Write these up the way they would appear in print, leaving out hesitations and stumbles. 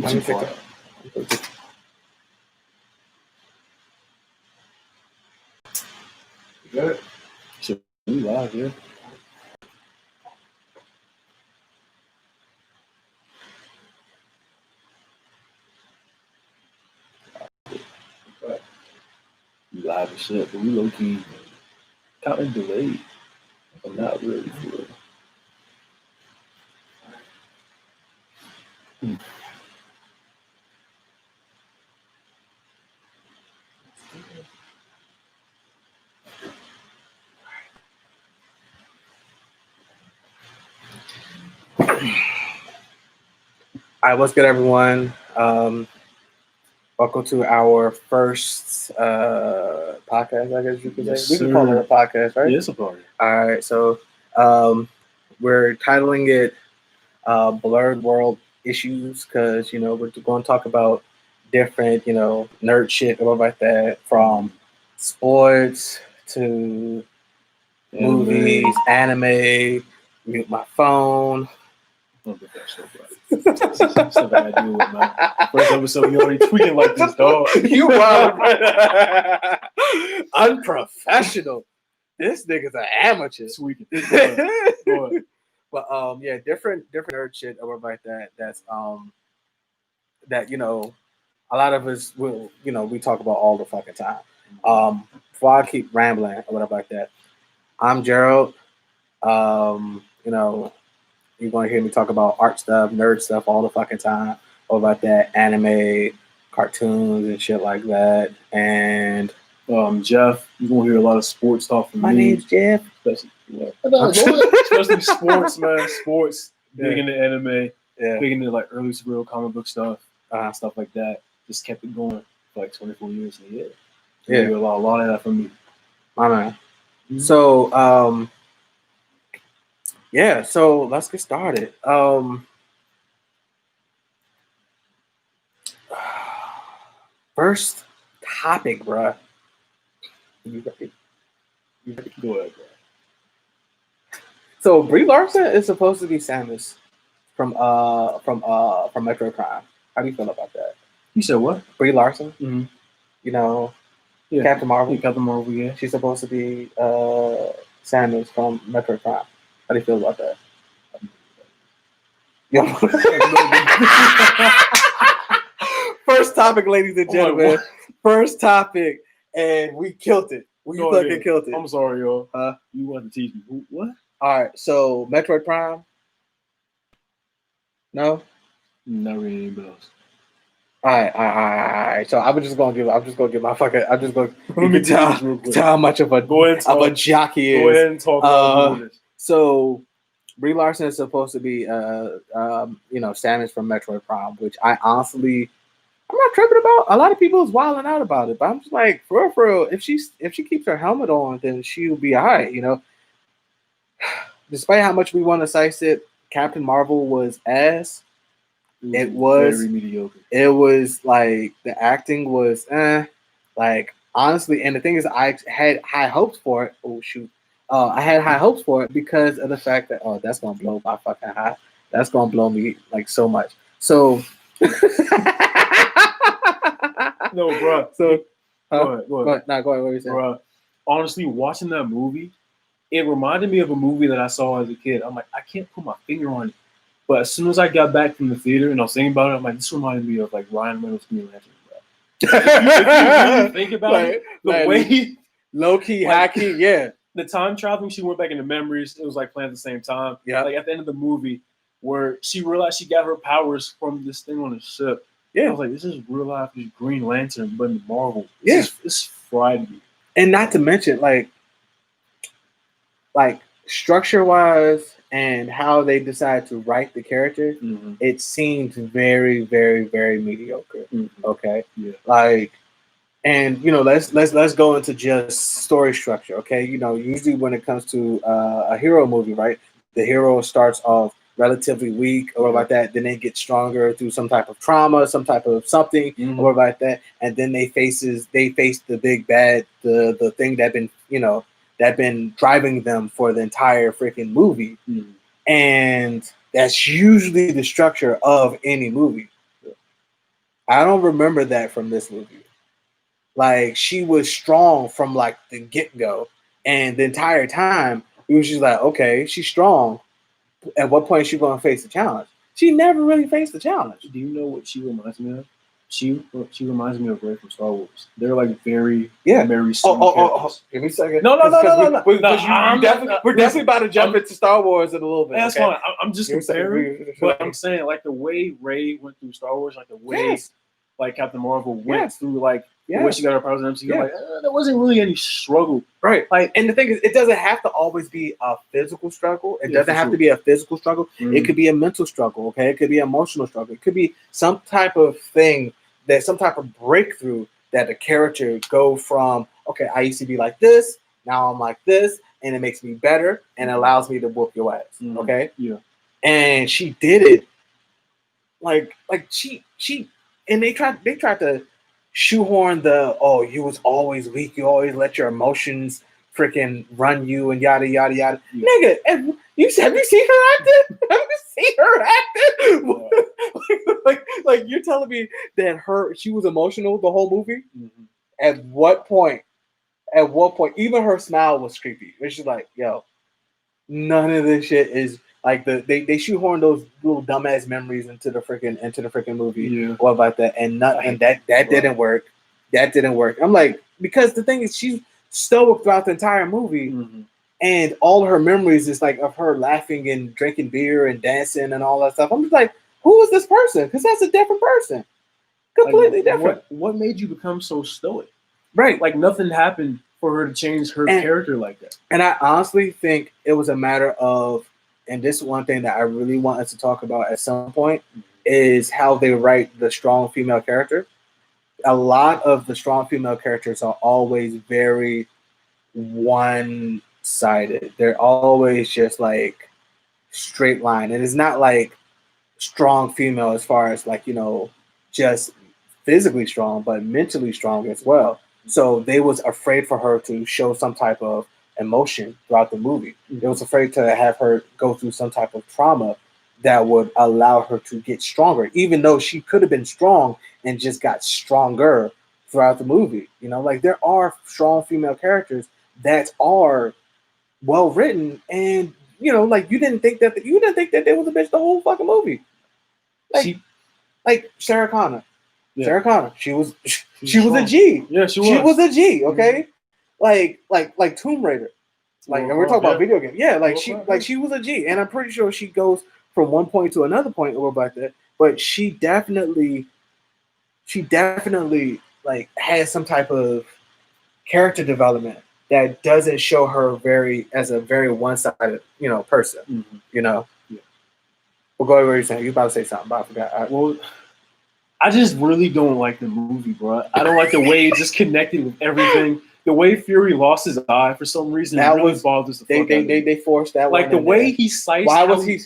Let me take Good. Should we live, yeah? We live and shit, but we low key kind of delayed. I'm not really for it. All right, what's good, everyone? Welcome to our first podcast, I guess you could say. We can call it a podcast, right? Yeah, it's a party. All right, so we're titling it Blerd World Issues because, we're going to talk about different, nerd shit or like that, from sports to movies, anime, mute my phone. Don't get that shit right. Stuff I gotta deal with, man. First episode, you already tweaking like this, dog. You wild, unprofessional. This nigga's an amateur. Tweaking. But yeah, different nerd shit or like that. That's that a lot of us will we talk about all the fucking time. Before I keep rambling or whatever like that, I'm Gerald. You're going to hear me talk about art stuff, nerd stuff all the fucking time. All about that, anime, cartoons, and shit like that. And Jeff, you're going to hear a lot of sports talk from me. My name's Jeff. Especially sports, man. Sports, big into anime, big into like early superhero comic book stuff, stuff like that. Just kept it going for like 24 years. And you hear a lot of that from me. My man. Mm-hmm. So, so let's get started. First topic, bruh. You ready? Go ahead, bro. So Brie Larson is supposed to be Samus from Metro Prime. How do you feel about that? You said what? Brie Larson. Mm-hmm. Captain Marvel. Yeah, Captain Marvel. Yeah. She's supposed to be Samus from Metro Prime. How do you feel about that? First topic, ladies and gentlemen. First topic, and we killed it. We fucking killed it. I'm sorry, y'all. You want to teach me what? All right, so Metroid Prime. No, not really any bells. All right. So I'm just gonna give my fucking. I'm just going. You can tell how much of a jock he is. Go ahead and talk about this. So Brie Larson is supposed to be Samus from Metroid Prime, which I'm not tripping about. A lot of people is wilding out about it, but I'm just like, for real, if she keeps her helmet on, then she'll be all right, Despite how much we want to slice it, Captain Marvel was ass. It was very mediocre. It was like the acting was like, honestly, and the thing is, I had high hopes for it. Oh shoot. I had high hopes for it because of the fact that that's gonna blow my fucking high. That's gonna blow me like so much. So no, bro. So go ahead. Go ahead. What were you saying? Bro, honestly, watching that movie, it reminded me of a movie that I saw as a kid. I'm like, I can't put my finger on it. But as soon as I got back from the theater and I was thinking about it, I'm like, this reminded me of like Ryan Reynolds' Green Lantern, bro. If you really think about it, the way low key, high key, yeah. The time traveling, she went back into memories. It was like playing at the same time. Yeah. Like at the end of the movie, where she realized she got her powers from this thing on the ship. Yeah. I was like, this is real life Green Lantern, but in Marvel. Yeah. This fried me. And not to mention, like structure wise and how they decide to write the character, it seems very, very, very mediocre. Mm-hmm. Okay. Yeah. Like, and let's go into just story structure. Okay. Usually when it comes to a hero movie, right? The hero starts off relatively weak or like that, then they get stronger through some type of trauma, some type of something, or like that, and then they face the big bad, the thing that been driving them for the entire freaking movie. And that's usually the structure of any movie. I don't remember that from this movie. Like she was strong from like the get go, and the entire time it was just like, okay, she's strong. At what point is she going to face the challenge? She never really faced the challenge. Do you know what she reminds me of? She reminds me of Rey from Star Wars. They're like very sweet characters. Give me a second. No. We're definitely about to jump into Star Wars in a little bit. That's okay? fine. I'm just comparing, but I'm saying like the way Rey went through Star Wars, like the way like Captain Marvel went through like the way she got her powers in MCU. Like there wasn't really any struggle, right? Like, and the thing is, it doesn't have to always be a physical struggle. It doesn't have to be a physical struggle. It could be a mental struggle. Okay, it could be an emotional struggle. It could be some type of thing. There's some type of breakthrough that the character go from, okay, I used to be like this, now I'm like this, and it makes me better and allows me to whoop your ass. Okay? Yeah. And she did it like she and they tried to shoehorn the, oh, you was always weak, you always let your emotions freaking run you and yada yada yada. Yeah. Nigga, have you seen her acting? Have you seen her acting? Yeah. like you're telling me that she was emotional the whole movie? Mm-hmm. At what point, even her smile was creepy. It's just like, yo, none of this shit is like they shoehorn those little dumbass memories into the freaking movie. Yeah. What about that? And that didn't work. That didn't work. I'm like, because the thing is, she's stoic throughout the entire movie, and all her memories is like of her laughing and drinking beer and dancing and all that stuff. I'm just like, who is this person? Because that's a different person, completely different. What made you become so stoic? Right, like nothing happened for her to change her character like that. And I honestly think it was a matter of, and this is one thing that I really want us to talk about at some point, is how they write the strong female character. A lot of the strong female characters are always very one-sided. They're always just like straight line. And it's not like strong female as far as like, just physically strong, but mentally strong as well. So they was afraid for her to show some type of emotion throughout the movie. They was afraid to have her go through some type of trauma that would allow her to get stronger, even though she could have been strong and just got stronger throughout the movie. Like there are strong female characters that are well written, and like you didn't think that there was a bitch the whole fucking movie. Like Sarah Connor. Yeah. Sarah Connor, she was a G. Yeah, she was a G. Okay, like Tomb Raider. Like, and we're talking about video games. Yeah, she was a G, and I'm pretty sure she goes from one point to another point or like that. But she definitely like has some type of character development that doesn't show her as a very one-sided person. Yeah. Well, go ahead. What you're saying? You about to say something? But I forgot. I just really don't like the movie, bro. I don't like the way it just connected with everything. The way Fury lost his eye for some reason, that really bothers the fuck out of me. They forced that. Like the way he sliced. Why was he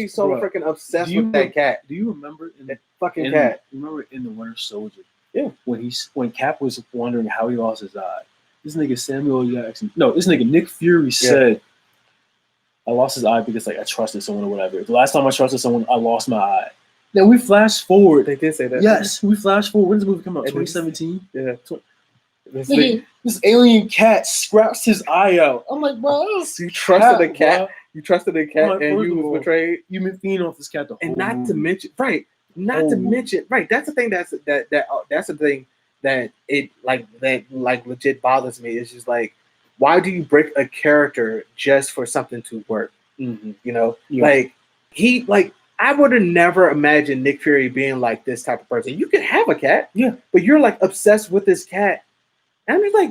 so freaking obsessed with that cat? Do you remember that fucking cat? Remember in the Winter Soldier? Yeah. When Cap was wondering how he lost his eye, this nigga Nick Fury said, "I lost his eye because like I trusted someone or whatever. The last time I trusted someone, I lost my eye." Then we flash forward. They did say that. Yes, we flash forward. When's the movie come out? 2017. Yeah. This alien cat scraps his eye out. I'm like, bro, you trusted a cat. Bro. You trusted a cat, like, and you was betrayed. You've been feeding off this cat the whole and not movie. To mention, right? Not to mention, right? That's the thing. That's the thing that it like legit bothers me. It's just like, why do you break a character just for something to work? Like I would have never imagined Nick Fury being like this type of person. You can have a cat, but you're like obsessed with this cat. And I'm just like,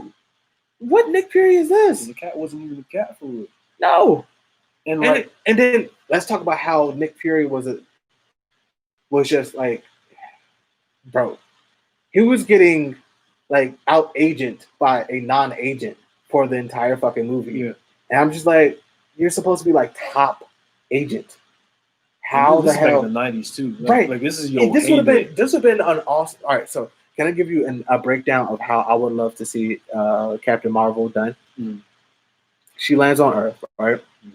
what Nick Fury is this? The cat wasn't even a cat food. No. And then let's talk about how Nick Fury was just like, bro, he was getting like out agent by a non-agent for the entire fucking movie. Yeah. And I'm just like, you're supposed to be like top agent. How the hell? In the 90s too, right? Like this is your. This would have been an awesome. All right, so can I give you a breakdown of how I would love to see Captain Marvel done? Mm. She lands on Earth, right? Mm.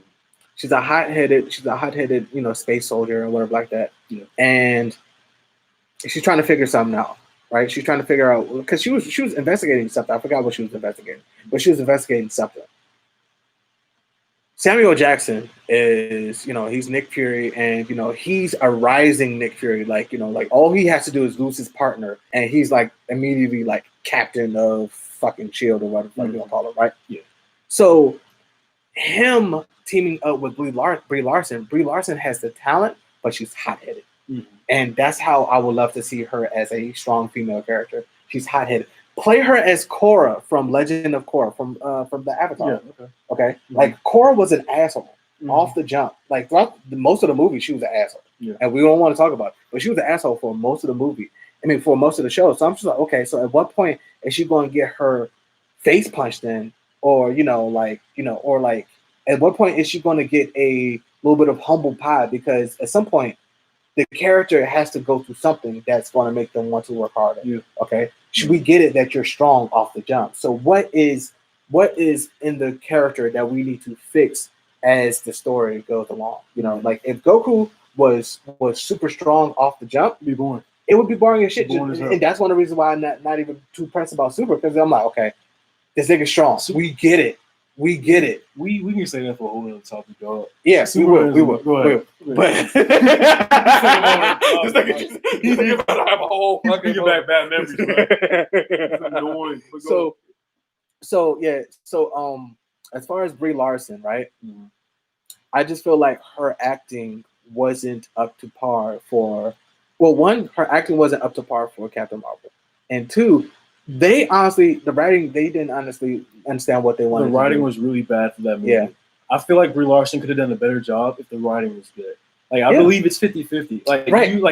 She's a hot-headed, space soldier or whatever like that. Yeah. And she's trying to figure something out, right? She's trying to figure out because she was investigating something. I forgot what she was investigating, but she was investigating something. Samuel Jackson is, he's Nick Fury, and he's a rising Nick Fury. Like, like all he has to do is lose his partner, and he's like immediately like captain of fucking Shield or whatever you want to call it, right? Yeah. So him teaming up with Brie Larson has the talent, but she's hot-headed. Mm-hmm. And that's how I would love to see her as a strong female character. She's hot-headed. Play her as Korra from Legend of Korra from the Avatar. Yeah, okay? Mm-hmm. Like Korra was an asshole off the jump. Like throughout most of the movie, she was an asshole. Yeah. And we don't want to talk about it, but she was an asshole for most of the movie. I mean, for most of the show. So I'm just like, okay, so at what point is she going to get her face punched in, or or like at what point is she going to get a little bit of humble pie? Because at some point, the character has to go through something that's going to make them want to work harder. Yeah. Okay. Should we get it that you're strong off the jump? So what is in the character that we need to fix as the story goes along? Like if Goku was super strong off the jump, it'd be boring. It would be boring as shit. Boring And that's one of the reasons why I'm not even too pressed about Super, because I'm like, okay, this nigga's strong. We get it. We can say that for a whole other topic, dog. Yes, we will. Go ahead. But this nigga about to have a whole fucking bring back bad memories. So as far as Brie Larson, right? Mm-hmm. I just feel like her acting wasn't up to par for. Well, one, her acting wasn't up to par for Captain Marvel, and two, the writing, they didn't honestly understand what they wanted. The writing was really bad for that movie. Yeah. I feel like Brie Larson could have done a better job if the writing was good. Like, I believe it's 50-50. Like,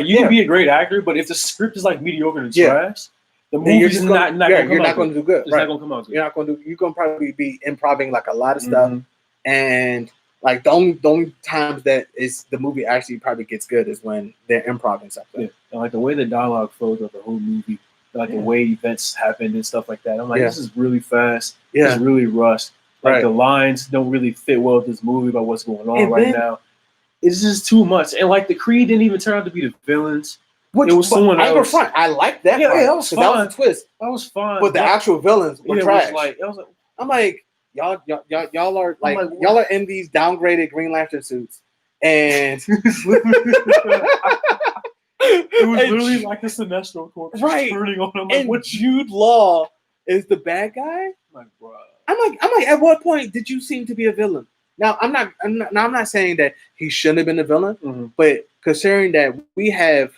you can be a great actor, but if the script is like mediocre and trash, the movie's not going to do good. It's not going to come out good. You're not going to do. You're going to probably be improving like a lot of stuff, and like the only times that is the movie actually probably gets good is when they're improving something. Yeah. And like the way the dialogue flows of the whole movie, like the way events happen and stuff like that. I'm like, this is really fast. It's really rushed. Like the lines don't really fit well with this movie about what's going on now. It's just too much. And like the Kree didn't even turn out to be the villains. It was someone else. I like that. Yeah, that was fun. That was a twist. That was fun. But the actual villains were trash. I'm like, y'all are like y'all are in these downgraded Green Lantern suits, and it was literally like the Sinestro Corps turning on him. And what Jude Law is the bad guy? Like, bro. I'm like, at what point did you seem to be a villain? Now I'm not saying that he shouldn't have been a villain, but considering that we have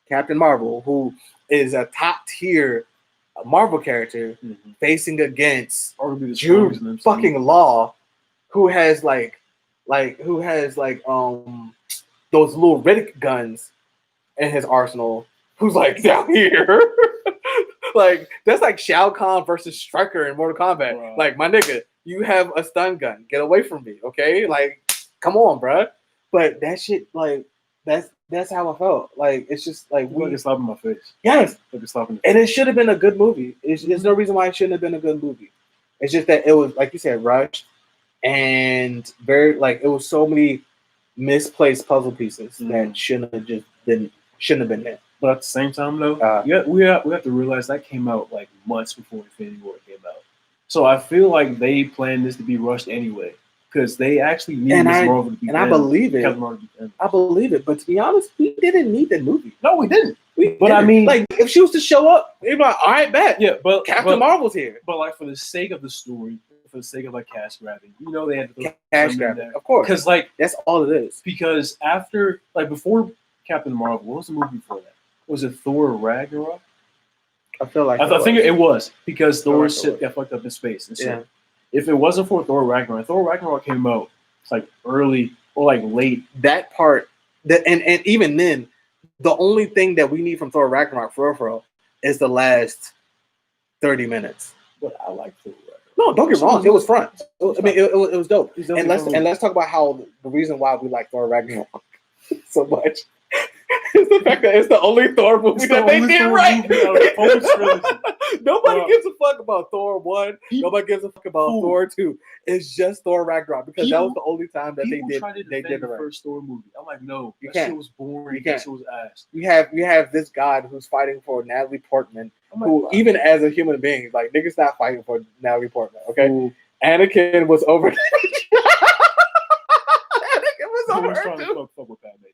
Captain Marvel, who is a top tier Marvel character, facing against Jude fucking Law, who has those little Riddick guns in his arsenal, who's like down here. Like that's like Shao Kahn versus Stryker in Mortal Kombat. Wow. Like, my nigga, you have a stun gun. Get away from me, okay? Like, come on, bro. But that shit, like, that's how I felt. Like, it's just like we like slap in my face. Yes, like a slap in the face. And it should have been a good movie. There's no reason why it shouldn't have been a good movie. It's just that it was, like you said, rushed and very like it was so many misplaced puzzle pieces that shouldn't have been there. But at the same time, though, we have to realize that came out like months before Infinity War came out. So I feel like they planned this to be rushed anyway, because they actually needed this Marvel to be. And I believe it. I believe it. But to be honest, we didn't need the movie. No, we didn't. I mean, like, if she was to show up, they'd be like, all right, bet. Yeah, but Captain Marvel's here. But like, for the sake of the story, for the sake of like cash grabbing, they had to cash grabbing, of course, because like that's all it is. Because after, like, before Captain Marvel, what was the movie before that? Was it Thor Ragnarok? I feel like I think it was, because Thor's ship got fucked up in space. And so if it wasn't for Thor Ragnarok came out like early or like late. That part, and even then, the only thing that we need from Thor Ragnarok for real is the last 30 minutes. But I like Thor Ragnarok. No, don't get me wrong. It was fun. It was dope. And let's talk about how the reason why we like Thor Ragnarok so much is the fact that it's the only Thor movie that they did right. Nobody gives a fuck about Thor 1. Nobody gives a fuck about Fool. Thor 2. It's just Thor Ragnarok because that was the only time that they did the right. first Thor movie. I'm like, no, You that can't. shit was boring. You can't. That shit was ass. You have this god who's fighting for Natalie Portman, who even as a human being, like niggas not fighting for Natalie Portman. Okay, Fool. Anakin was over. Anakin was No over one's her trying too. to fuck with Padme.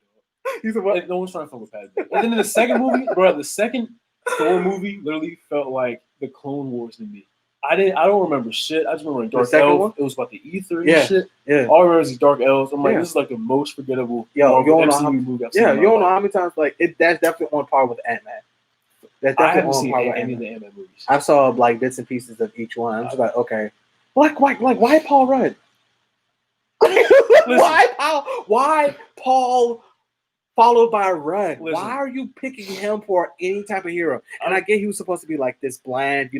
You said what? No one's trying to fuck with Padme. And then in the second movie, bro, the second Thor movie literally felt like the Clone Wars to me. I don't remember shit. I just remember Dark Elves. It was about the ether and shit. Yeah. All I remember is these Dark Elves. I'm like, this is like the most forgettable MCU movie I've seen. Yeah, you don't know how many times that's definitely on par with Ant-Man. I haven't seen any of the Ant-Man movies. I saw like bits and pieces of each one. I'm just like, okay. Why Paul Rudd? Why Paul followed by Rudd? Listen. Why are you picking him for any type of hero? And I get he was supposed to be like this bland,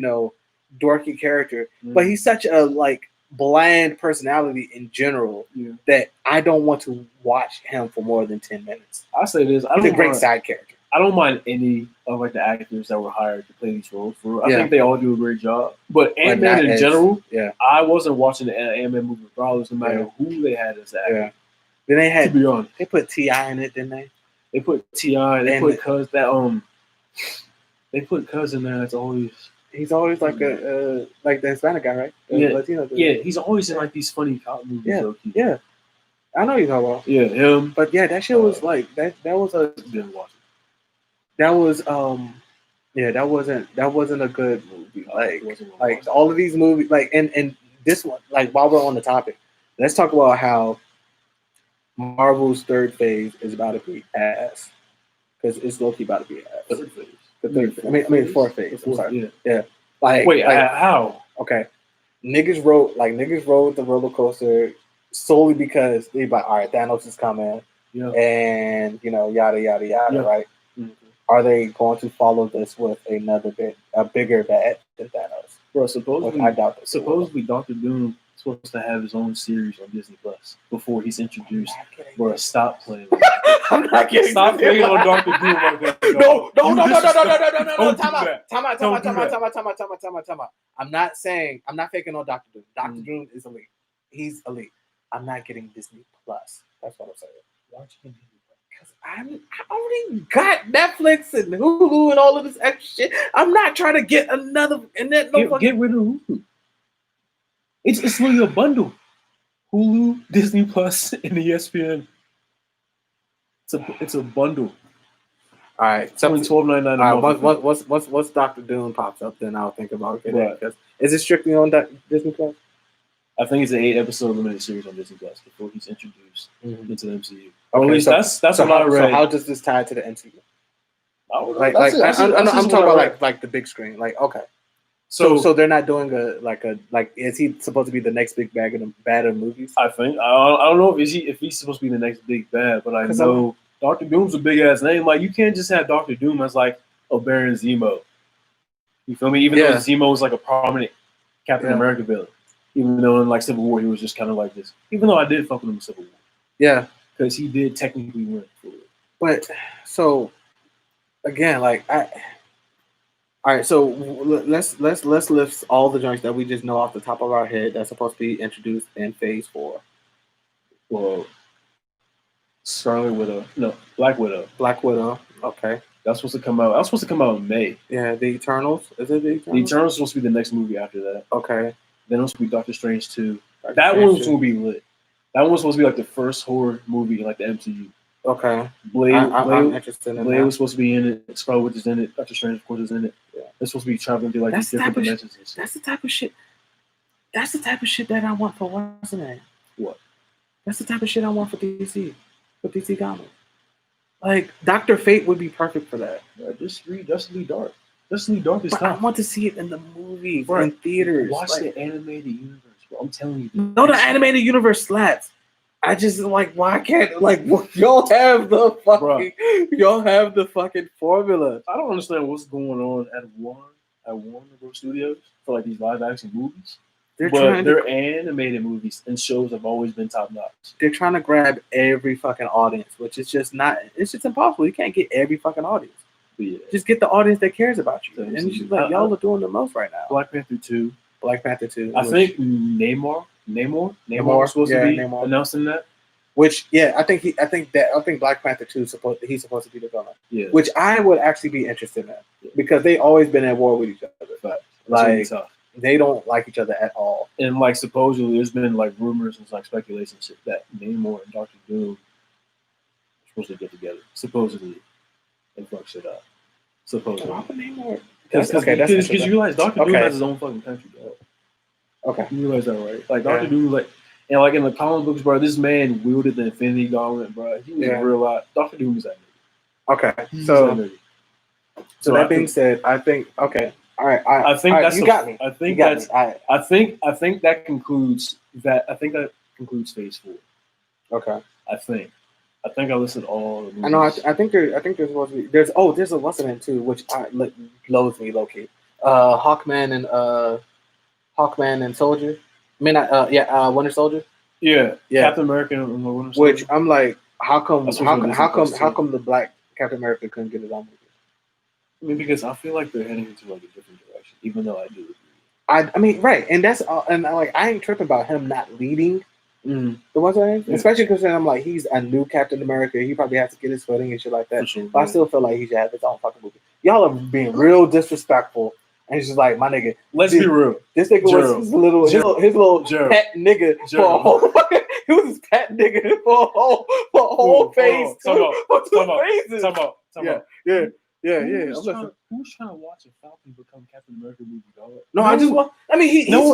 dorky character, but he's such a like bland personality in general that I don't want to watch him for more than 10 minutes. I'll say this: he's a great side character. I don't mind any of like the actors that were hired to play these roles. I think they all do a great job. But Ant-Man in general, I wasn't watching the Ant-Man movie regardless, no matter who they had as the actor. Yeah. Then they had, to be honest, they put T.I. in it, didn't they? They put T.I. They put Cuz They put Cuz in there. That's always. He's always like the Hispanic guy, right? Latino guy. Yeah, he's always in like these funny cop movies. Yeah. I know you're talking about. Yeah, him. But yeah, that shit was like that was a didn't watch it. That was that wasn't a good movie. Like all of these movies, like and this one, like while we're on the topic, let's talk about how Marvel's third phase is about to be ass. Because it's low-key about to be ass. Third phase. The third phase. I mean fourth phase. I'm sorry. Yeah. How? Okay. Niggas rode the roller coaster solely because they like, all right, Thanos is coming. Yeah. And yada yada yada, right? Mm-hmm. Are they going to follow this with a bigger bad than Thanos? Bro, supposedly I doubt that. Supposedly Dr. Doom is supposed to have his own series on Disney Plus before he's introduced. Bro, stop playing. I'm not kidding. Stop playing on Dr. Doom like that. No. Time out. I'm not faking on Dr. Doom. Dr. Doom is elite. He's elite. I'm not getting Disney Plus. That's what I'm saying. Why aren't you getting Disney Plus? Because I already got Netflix and Hulu and all of this extra shit. I'm not trying to get another get rid of Hulu. It's literally a bundle. Hulu, Disney Plus, and ESPN. It's a bundle. All right, $12.99 a month. Once Dr. Doom pops up, then I'll think about getting it. Because is it strictly on Disney Plus? I think it's an 8-episode limited series on Disney Plus before he's introduced into the MCU. Okay, at least that's what I read. So how does this tie to the MCU? I'm talking about like the big screen. Like okay, so they're not doing is he supposed to be the next big bad of movies? I think I don't know if he's supposed to be the next big bad, but I know Dr. Doom's a big ass name. Like you can't just have Dr. Doom as like a Baron Zemo. You feel me? Even though Zemo was like a prominent Captain America villain. Even though in like Civil War he was just kind of like this. Even though I did fuck with him in Civil War. Yeah. Because he did technically win for it. But so again, like all right, so let's list all the joints that we just know off the top of our head that's supposed to be introduced in phase 4. Well, Scarlet Widow. No, Black Widow. Black Widow. Okay. That's supposed to come out. That's supposed to come out in May. Yeah, The Eternals. Is it The Eternals? The Eternals is supposed to be the next movie after that. Okay. Then it's supposed to be Doctor Strange 2. That one's going to be lit. That one's supposed to be like the first horror movie in like the MCU. Okay. I'm interested in Blade that. was supposed to be in it. Scarlet Witch is in it. Doctor Strange, of course, is in it. Yeah. They're supposed to be traveling through like these different dimensions. That's the type of shit. That's the type of shit that I want for what's name. What? That's the type of shit I want for DC. For DC Comics. Like Dr. Fate would be perfect for that. Just read Justice League Dark. Justice League Dark is tough. I want to see it in the movies, in theaters. Watch the animated universe, bro. I'm telling you. No, the animated universe slaps. I just why can't y'all have the fucking formula? I don't understand what's going on at Warner Bros. Studios for like these live action movies. Their animated movies and shows have always been top notch. They're trying to grab every fucking audience, which is just not. It's just impossible. You can't get every fucking audience. Yeah. Just get the audience that cares about you. So, And it's just like y'all are doing the most right now. Black Panther 2. Black Panther 2. I think Namor was supposed to be announcing that. Which I think Black Panther 2 he's supposed to be the villain. Yeah. Which I would actually be interested in because they always been at war with each other. But like they don't like each other at all. And like supposedly there's been like rumors and like speculation that Namor and Doctor Doom are supposed to get together. Supposedly. And fuck shit up. Supposedly. Because you realize Doctor Doom has his own fucking country, bro. Okay. You realize that, right? Like Doctor Doom, like, and like in the comic books, bro, this man wielded the Infinity Gauntlet, bro. He was real lot. Doctor Doom is that nigga. Okay. So that being said, I think all right. I think that's you got me. I think that's. I think that concludes that. I think that concludes Phase 4. Okay. I think I listed all the movies. I know. I think there's supposed to be there's a what's it in too, which blows me low key. Hawkman and Soldier. I mean, Winter Soldier. Yeah. Captain America and the Winter Soldier. Which I'm like, how come the Black Captain America couldn't get his own movie? I mean, because I feel like they're heading into like a different direction, even though I do agree. I mean, right, and that's and like I ain't tripping about him not leading. The ones especially because I'm like he's a new Captain America. He probably has to get his footing and shit like that. Sure, but I still feel like he should have his own fucking movie. Y'all are being real disrespectful, and it's just like my nigga. Let's be real. This nigga was his little pet nigga for a whole. He was his pet nigga for a whole phase. Who's trying to watch a Falcon become Captain America movie, dog? No, I mean,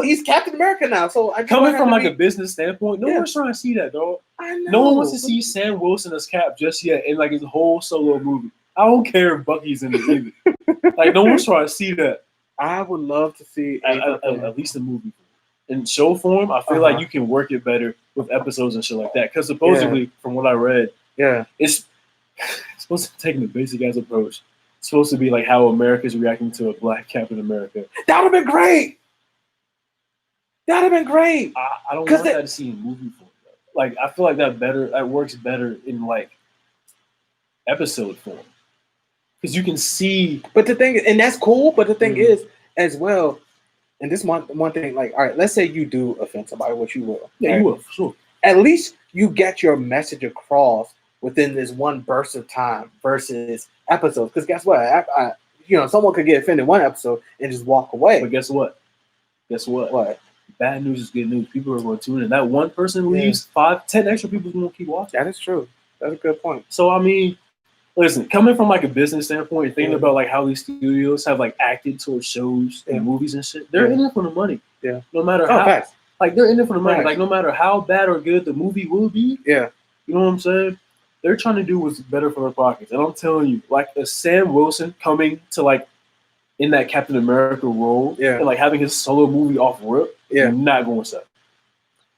he's Captain America now. So coming from like a business standpoint, no one's trying to see that, dog. I know. No one wants to see Sam Wilson as Cap just yet in like his whole solo movie. I don't care if Bucky's in it either. Like no one's trying to see that. I would love to see at least a movie. In show form, I feel like you can work it better with episodes and shit like that. Because supposedly, from what I read, it's supposed to be taking the basic ass approach. It's supposed to be like how America's reacting to a Black Captain America. That would have been great. I don't want that to see in movie form. Though. Like I feel like that works better in like episode form. Because you can see. But the thing, and that's cool. But the thing is, as well, and this one thing, like, all right, let's say you do offend somebody, which you will. Yeah, you will, for sure. At least you get your message across within this one burst of time versus episodes. Because guess what? Someone could get offended one episode and just walk away. But guess what? What? Bad news is good news. People are going to tune in. That one person leaves, 5, 10 extra people going to keep watching. That is true. That's a good point. So, I mean, listen, coming from like a business standpoint and thinking about like how these studios have like acted towards shows and movies and shit, they're in it for the money. Yeah. No matter how. Facts. Like they're in it for the money. Like no matter how bad or good the movie will be. Yeah. You know what I'm saying? They're trying to do what's better for their pockets. And I'm telling you, like a Sam Wilson coming to like in that Captain America role and like having his solo movie off rip, not going to.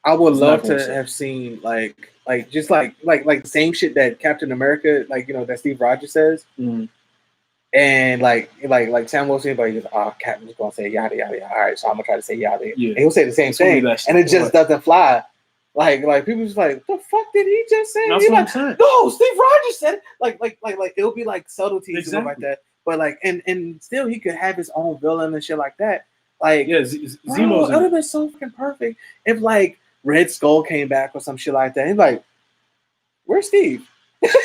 I would love to have seen like just like the same shit that Captain America, like that Steve Rogers says, and like Sam Wilson, but he just Captain's gonna say yada yada yada. All right, so I'm gonna try to say yada. Yeah. And he'll say the same thing, and it just doesn't fly. Like people just like, the fuck did he just say? That's what I'm saying. No, Steve Rogers said it. Like it'll be like subtleties and stuff like that. But like and still he could have his own villain and shit like that. Like Zemo's it would have been so fucking perfect if like Red Skull came back or some shit like that. He's like, where's Steve? That's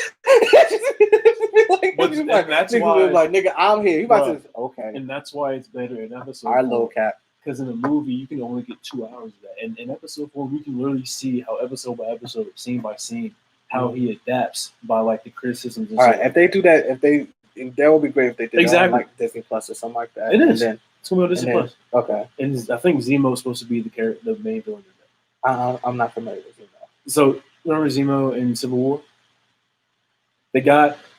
why, like, nigga, I'm here. You about to okay. And that's why it's better in episode. Our low cap. Because in a movie, you can only get 2 hours of that. And in episode 4, we can literally see how episode by episode, scene by scene, how he adapts by like the criticisms. And all right, if they do that, that would be great if they did that on, like Disney Plus or something like that. It is. It's going to be Disney Plus. Okay. And I think Zemo's supposed to be the main villain. I'm not familiar with Zemo. So remember Zemo in Civil War?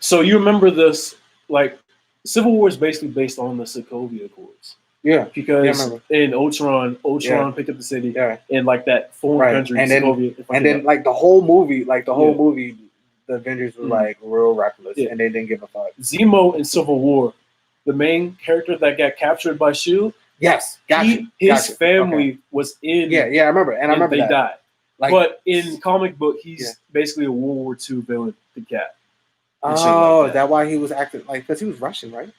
So you remember this, like Civil War is basically based on the Sokovia Accords. Yeah. Because in Ultron picked up the city in like that foreign country. And then like the whole movie, the Avengers were like real reckless and they didn't give a fuck. Zemo in Civil War, the main character that got captured by S.H.I.E.L.D. Yes, his family was in. Yeah, I remember, and I remember they that. died. Like, but in comic book, he's basically a World War II villain to Cap. and shit Oh, like is that why he was acting like? Because he was Russian, right?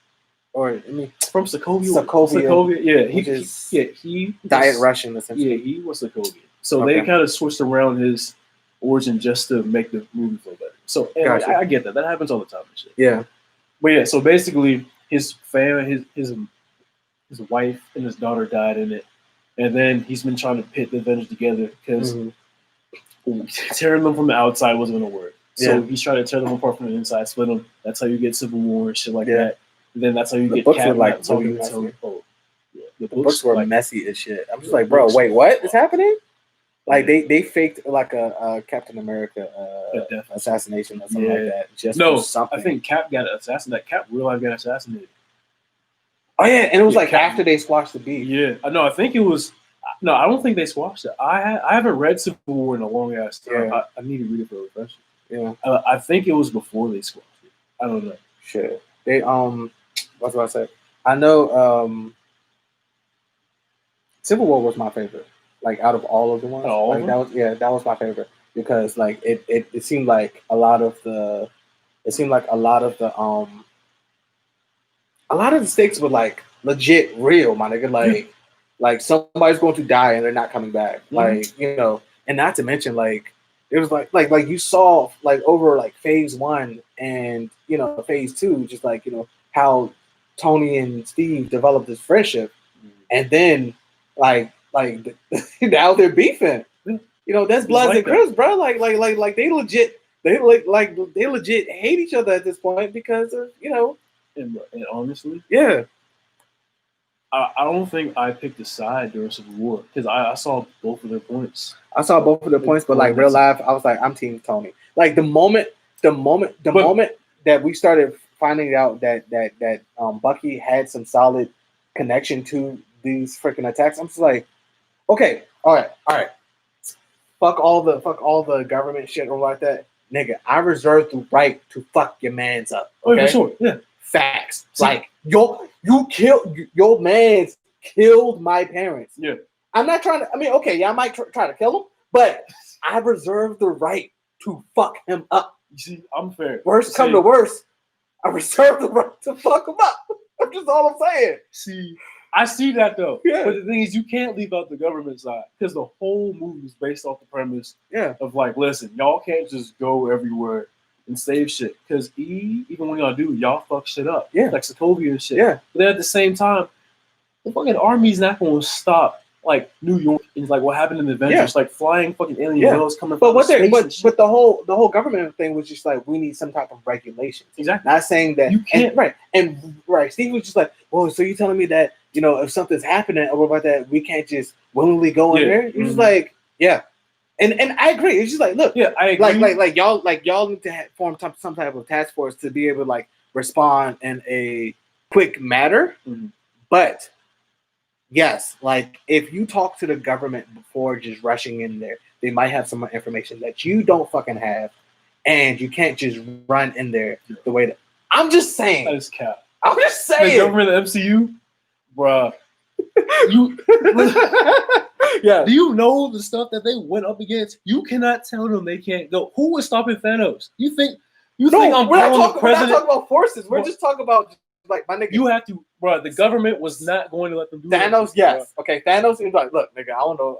Or I mean, from Sokovia. Sokovia, yeah, which is he Diet was, Russian, essentially. yeah, he was Sokovia. So Okay. they kind of switched around his origin just to make the movie flow better. So and like, Gotcha. I get that. That happens all the time and shit. Yeah. But yeah, so basically his family, his wife and his daughter died in it, and then he's been trying to pit the Avengers together because Mhm. tearing them from the outside wasn't going to work. So Yeah. he's trying to tear them apart from the inside, split them. That's how you get Civil War and shit like Yeah. that. And then that's how you The get books were Cap like not talking really to messy. Tony. Oh, yeah. The books were like, messy as shit. I'm just the like, bro, books wait, were what is fucked. happening? Like Yeah. they faked like a Captain America assassination or something like that. Just for something. I think Cap got assassinated. Cap real life got assassinated. Oh yeah, and it was Yeah, like Cap- after they squashed the beef. Yeah, no, I think it was. No, I don't think they squashed it. I haven't read Civil War in a long ass time. Yeah. I need to read it for a refresher. Yeah. I think it was before they squashed it. I don't know. Shit. They what's what I say? I know Civil War was my favorite. Like out of all of the ones. All of Like them? that was my favorite. Because like it seemed like a lot of the a lot of the stakes were like legit real, my nigga. Like somebody's going to die and they're not coming back. Mm-hmm. Like, you know, and not to mention like it was like you saw like over like phase 1 and you know phase 2, just like, you know, how Tony and Steve developed this friendship, and then like now they're beefing. You know, that's Bloods and Crips, bro. Like they legit they legit hate each other at this point because of, you know. And honestly, yeah, I don't think I picked a side during Civil War because I saw both of their points. I saw both of the points, but like real life, I was like, I'm Team Tony. Like the moment that we started finding out that Bucky had some solid connection to these freaking attacks, I'm just like, okay, all right. Fuck all the government shit or like that, nigga. I reserve the right to fuck your man's up. Okay, for sure, yeah. Facts. See, like your man's killed my parents. Yeah. I'm not trying to. I mean, okay, yeah, I might try to kill him, but I reserve the right to fuck him up. You see, I'm fair. Worst come to worst, I reserve the right to fuck him up. That's just all I'm saying. See, I see that though. Yeah. But the thing is, you can't leave out the government side because the whole movie is based off the premise of like, listen, y'all can't just go everywhere and save shit because even when y'all do, y'all fuck shit up. Yeah. Like Sokovia and shit. Yeah. But then at the same time, the fucking army's not going to stop like New York and like what happened in the Avengers, like flying fucking alien whales coming but from space. But the whole government thing was just like, we need some type of regulations. Exactly. Not saying that you can't. Right. Steve was just like, well, so you telling me that, you know, if something's happening or about that, we can't just willingly go in there? You're just like, yeah. And I agree. It's just like, look, I agree. Like y'all need to form some type of task force to be able to like respond in a quick manner. Mm-hmm. But yes, like if you talk to the government before just rushing in there, they might have some information that you don't fucking have, and you can't just run in there the way that. I'm just saying. That is cap. I'm just saying. The government of the MCU, bruh. Yeah. Do you know the stuff that they went up against? You cannot tell them they can't go. Who was stopping Thanos? You think I'm we're not the president? We're not talking about forces. We're just talking about like my nigga. You have to, bro. The government was not going to let them do Thanos. Yes. Bro. Okay. Thanos is like, look, nigga. I don't know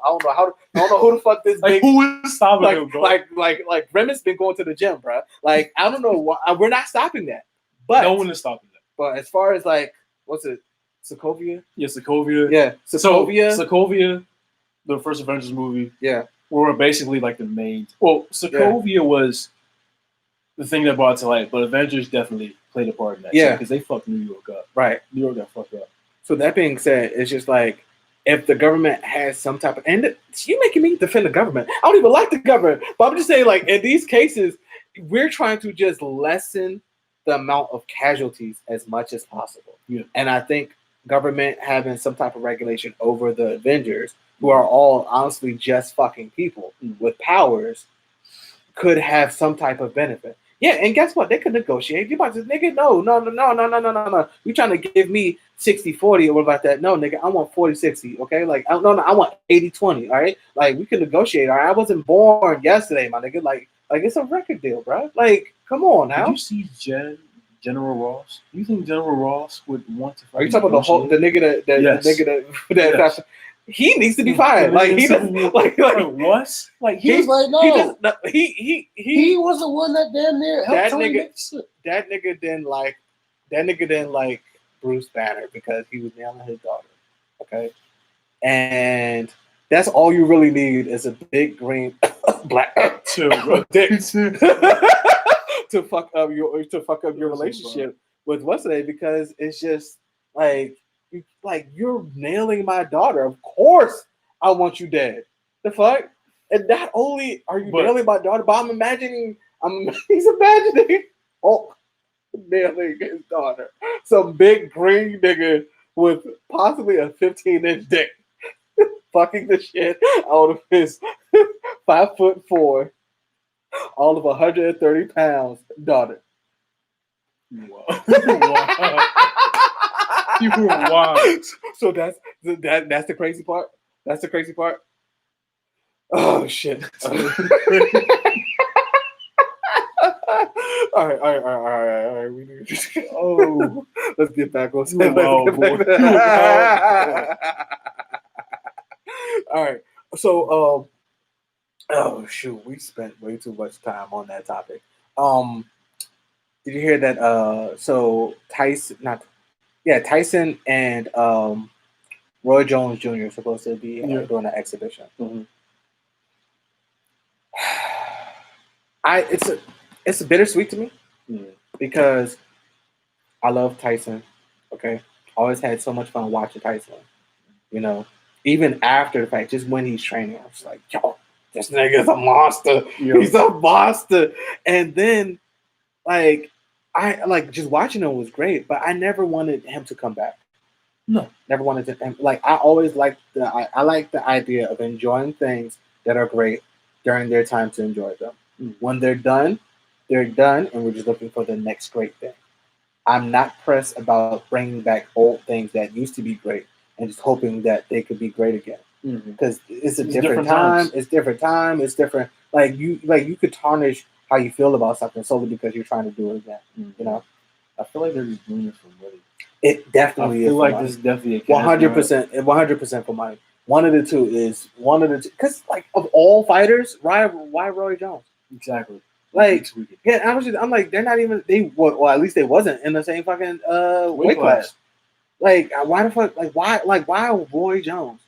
who the fuck this like big. Who is stopping him, bro? Like Remit's been going to the gym, bro. Like I don't know why we're not stopping that. But no one is stopping that. But as far as like, what's it? Sokovia? Yeah, Sokovia. Yeah, Sokovia. So, Sokovia, the first Avengers movie. Yeah. Were basically like the main. Well, Sokovia was the thing that brought it to light, but Avengers definitely played a part in that. Yeah. Because they fucked New York up. Right. New York got fucked up. So that being said, it's just like, if the government has some type of, and you're making me defend the government. I don't even like the government, but I'm just saying, like, in these cases, we're trying to just lessen the amount of casualties as much as possible. Yeah. And I think government having some type of regulation over the Avengers, who are all honestly just fucking people with powers, could have some type of benefit. Yeah, and guess what? They could negotiate. You about to, nigga, no. You trying to give me 60-40 or what about that? No, nigga, I want 40-60, okay? Like, I want 80-20, all right? Like, we could negotiate, all right? I wasn't born yesterday, my nigga. Like it's a record deal, bro. Like, Come on Did now. you see General Ross? Do you think General Ross would want to? Are you talking about the nigga Yes. the nigga that Yes. he needs to be fired? Like he doesn't like what? Like he was like, no. He was the one that damn near helped that Tony nigga. make the shit. That nigga didn't like Bruce Banner because he was nailing his daughter. Okay, and that's all you really need is a big green black dick to fuck up your relationship with what's name, because it's just like you're nailing my daughter. Of course, I want you dead. The fuck, and not only are you nailing my daughter, but he's imagining nailing his daughter. Some big green nigga with possibly a 15-inch dick fucking the shit out of his 5'4", all of 130 pounds daughter. Wow. You were wild. So that's the crazy part. That's the crazy part. Oh shit. All right. We need to let's get back on. All right. So oh shoot, we spent way too much time on that topic. Did you hear that so Tyson and Roy Jones Jr. are supposed to be doing an exhibition. Mm-hmm. It's bittersweet to me because I love Tyson. Okay, always had so much fun watching Tyson. You know, even after the fact, just when he's training, I was like, yo, this nigga's a monster. Yeah. He's a monster. And then, I just watching him was great, but I never wanted him to come back. No, never wanted to. I always liked I like the idea of enjoying things that are great during their time to enjoy them. When they're done, and we're just looking for the next great thing. I'm not pressed about bringing back old things that used to be great and just hoping that they could be great again. Because it's a different time. It's different time. It's different. You could tarnish how you feel about something solely because you're trying to do it again. You know, I feel like they're just doing it for money. It definitely is. I feel like this is definitely 100% for money. One of the two. Because of all fighters, why Roy Jones? Exactly. I'm like, they're not even well, at least they wasn't in the same fucking weight class. Why the fuck? Why Roy Jones?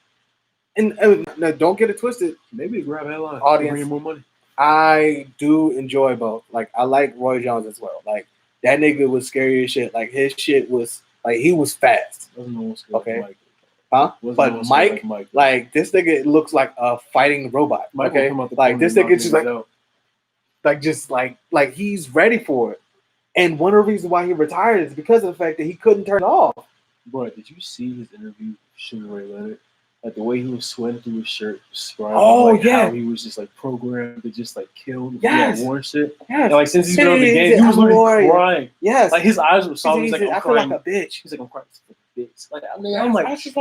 And now, don't get it twisted. Maybe grab headline. Audience, bring more money. I do enjoy both. I like Roy Jones as well. That nigga was scary as shit. His shit was he was fast. Okay. Huh? But Mike, this nigga looks like a fighting robot. Okay. This nigga just he's ready for it. And one of the reasons why he retired is because of the fact that he couldn't turn it off. Bro, did you see his interview with Sugar Ray Leonard? The way he was sweating through his shirt, describing how he was just programmed to just kill. Yes. War shit. Yes. And since he's been on the game, he was literally crying. Yes. His eyes were soft. He's I feel like a bitch. He's I'm crying like a bitch. I'm like, I was just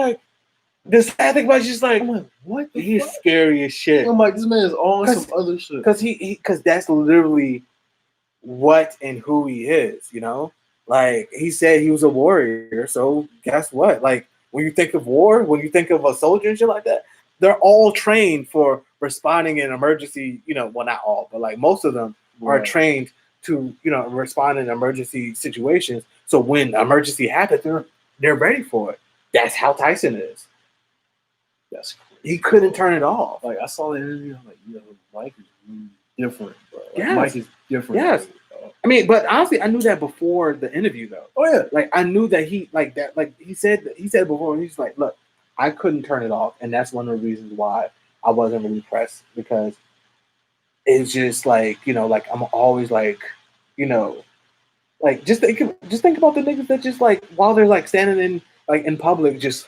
the sad thing about it, just I'm like, what? He's scary as shit. I'm like, this man is on some other shit. Because that's literally what and who he is, you know? He said he was a warrior, so guess what? When you think of war, when you think of a soldier and shit like that, they're all trained for responding in emergency, well, not all, but most of them are trained to, respond in emergency situations. So when emergency happens, they're ready for it. That's how Tyson is. That's crazy. He couldn't turn it off. I saw the interview, I'm like, Mike is really different, bro. Yes. Mike is different. Yes. I mean, but honestly, I knew that before the interview, though. Oh yeah, I knew that he he said before. He's like, look, I couldn't turn it off, and that's one of the reasons why I wasn't really pressed, because it's just I'm always just think about the niggas that just while they're standing in public just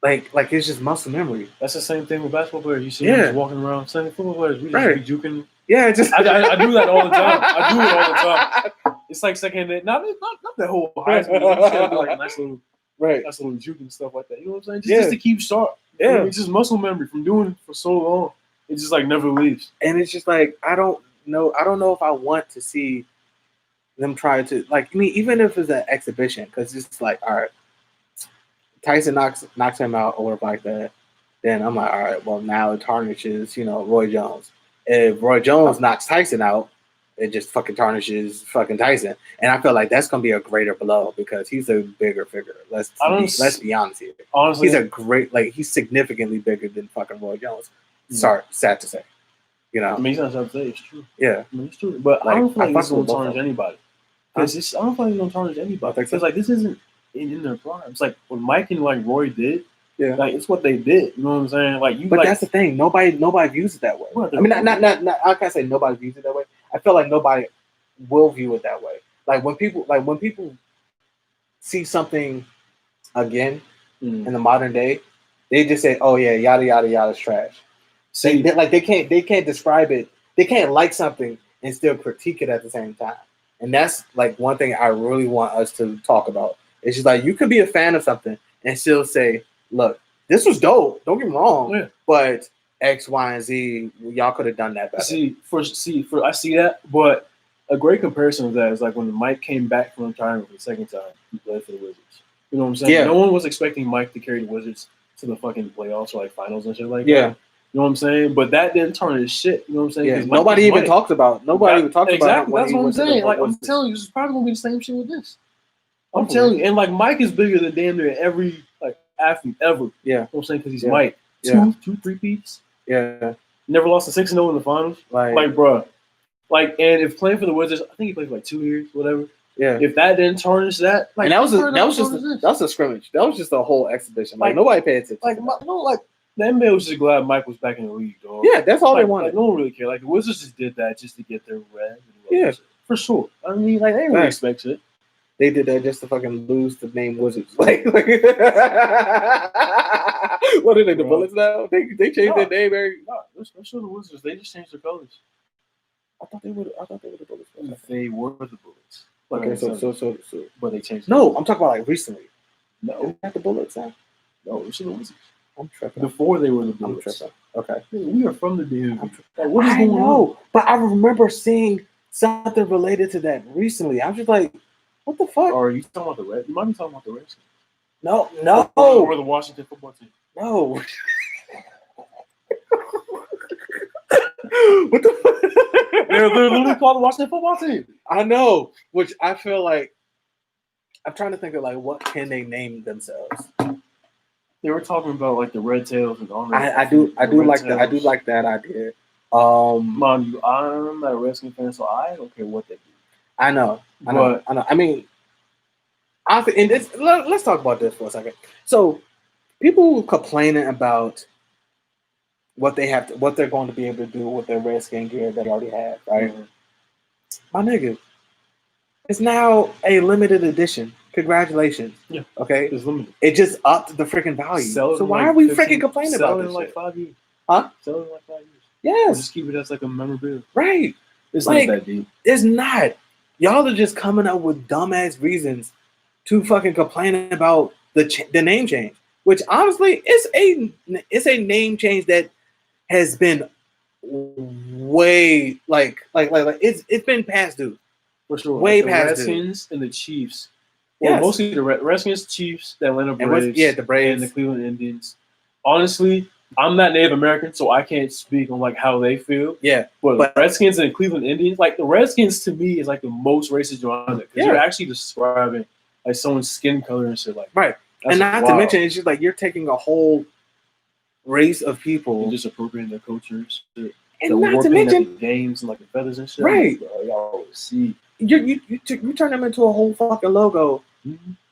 it's just muscle memory. That's the same thing with basketball players. You see them just walking around. Same football players, we just be juking. Yeah, I do that all the time. I do it all the time. It's second hand. Not the whole high school. You just gotta do a nice little juke and stuff like that. You know what I'm saying? Just to keep sharp. Yeah, it's just muscle memory from doing it for so long. It just never leaves. And it's just I don't. know. I don't know if I want to see them try to like. I mean, even if it's an exhibition, because it's like, all right, Tyson knocks him out or like that. Then I'm like, all right, well now it tarnishes, Roy Jones. If Roy Jones knocks Tyson out, it just fucking tarnishes fucking Tyson. And I feel like that's gonna be a greater blow because he's a bigger figure. Let's be honest here. Honestly, he's significantly bigger than fucking Roy Jones. Sorry, sad to say. I mean, he's not sad to say. It's true. Yeah, I mean, it's true. But like, I don't feel like this will gonna tarnish anybody. I don't feel like it's gonna tarnish anybody because like this isn't in their prime. It's like what Mike and like Roy did. Yeah, like it's what they did. You know what I'm saying? Like you. But like, that's the thing. Nobody views it that way. I mean, not. I can't say nobody views it that way. I feel like nobody will view it that way. Like when people see something again in the modern day, they just say, "Oh yeah, yada yada yada's trash." See, they can't describe it. They can't like something and still critique it at the same time. And that's like one thing I really want us to talk about. It's just like you could be a fan of something and still say, "Look, this was dope. Don't get me wrong, but X, Y, and Z, y'all could have done that better." I see that, but a great comparison of that is like when Mike came back from retirement for the second time, he played for the Wizards. You know what I'm saying? Yeah. No one was expecting Mike to carry the Wizards to the fucking playoffs or like finals and shit like that. You know what I'm saying? But that didn't turn his shit. You know what I'm saying? Yeah. Nobody even talks about. Exactly. That's what I'm saying. Like I'm telling you, this is probably gonna be the same shit with this. I'm telling you, and like Mike is bigger than damn near every like athlete ever. Yeah. You know what I'm saying? Because he's Mike. Two, 3-peats. Yeah. Never lost a 6-0 in the finals. Like, bro. Like, and if playing for the Wizards, I think he played for like 2 years, whatever. Yeah. If that didn't tarnish that, like, and that was a scrimmage. That was just a whole exhibition. Like nobody paid attention. Like, the NBA was just glad Mike was back in the league, dog. Yeah, that's all they wanted. Like, no one really cared. Like the Wizards just did that just to get their red. Yeah, for sure. I mean, like they didn't really expect it. They did that just to fucking lose the name Wizards. Like what are they? The Bullets now? They changed their name every. No, they're still the Wizards. They just changed their colors. I thought they were the Bullets. They were the Bullets. Okay, so. But they changed. No, I'm talking about like recently. No, not the Bullets now. No, it's the Wizards. I'm tripping. Before they were the Bullets. I'm tripping. Okay. We are from the dude. Like, what is going on? But I remember seeing something related to that recently. I'm just like, what the fuck? Or are you talking about the Red? You might be talking about the Redskins. No. Or the Washington football team. No. What the fuck? They're literally called the Washington football team. I know. Which I feel like I'm trying to think of like what can they name themselves? They were talking about like the Red Tails and all that. I do like that idea. Mind you, I'm not a Redskins fan, so I don't care what they do. I know. I mean, honestly, and let's talk about this for a second. So, people complaining about what they're going to be able to do with their Redskin gear that they already have, right? Mm-hmm. My nigga, it's now a limited edition. Congratulations. Yeah. Okay. It's limited. It just upped the freaking value. So why are we freaking complaining about this? Sell it in like 5 years. Huh? Sell it in like 5 years. Yes. Or just keep it as like a memorabilia. Right. It's like, not that deep. It's not. Y'all are just coming up with dumbass reasons to fucking complain about the name change, which honestly it's a name change that has been way like it's been past due. For sure. Way like past the Redskins and the Chiefs. Well, yes. Mostly the Redskins, Chiefs, the Atlanta Braves, the Braves, and the Cleveland Indians. Honestly, I'm not Native American, so I can't speak on like how they feel. Yeah, but the Redskins and Cleveland Indians, like the Redskins to me is like the most racist genre because you're actually describing like someone's skin color and shit like that. Right. And not to mention, it's just like you're taking a whole race of people and just appropriating their cultures, and not to mention the games and like the feathers and shit. Right. Y'all see. You turn them into a whole fucking logo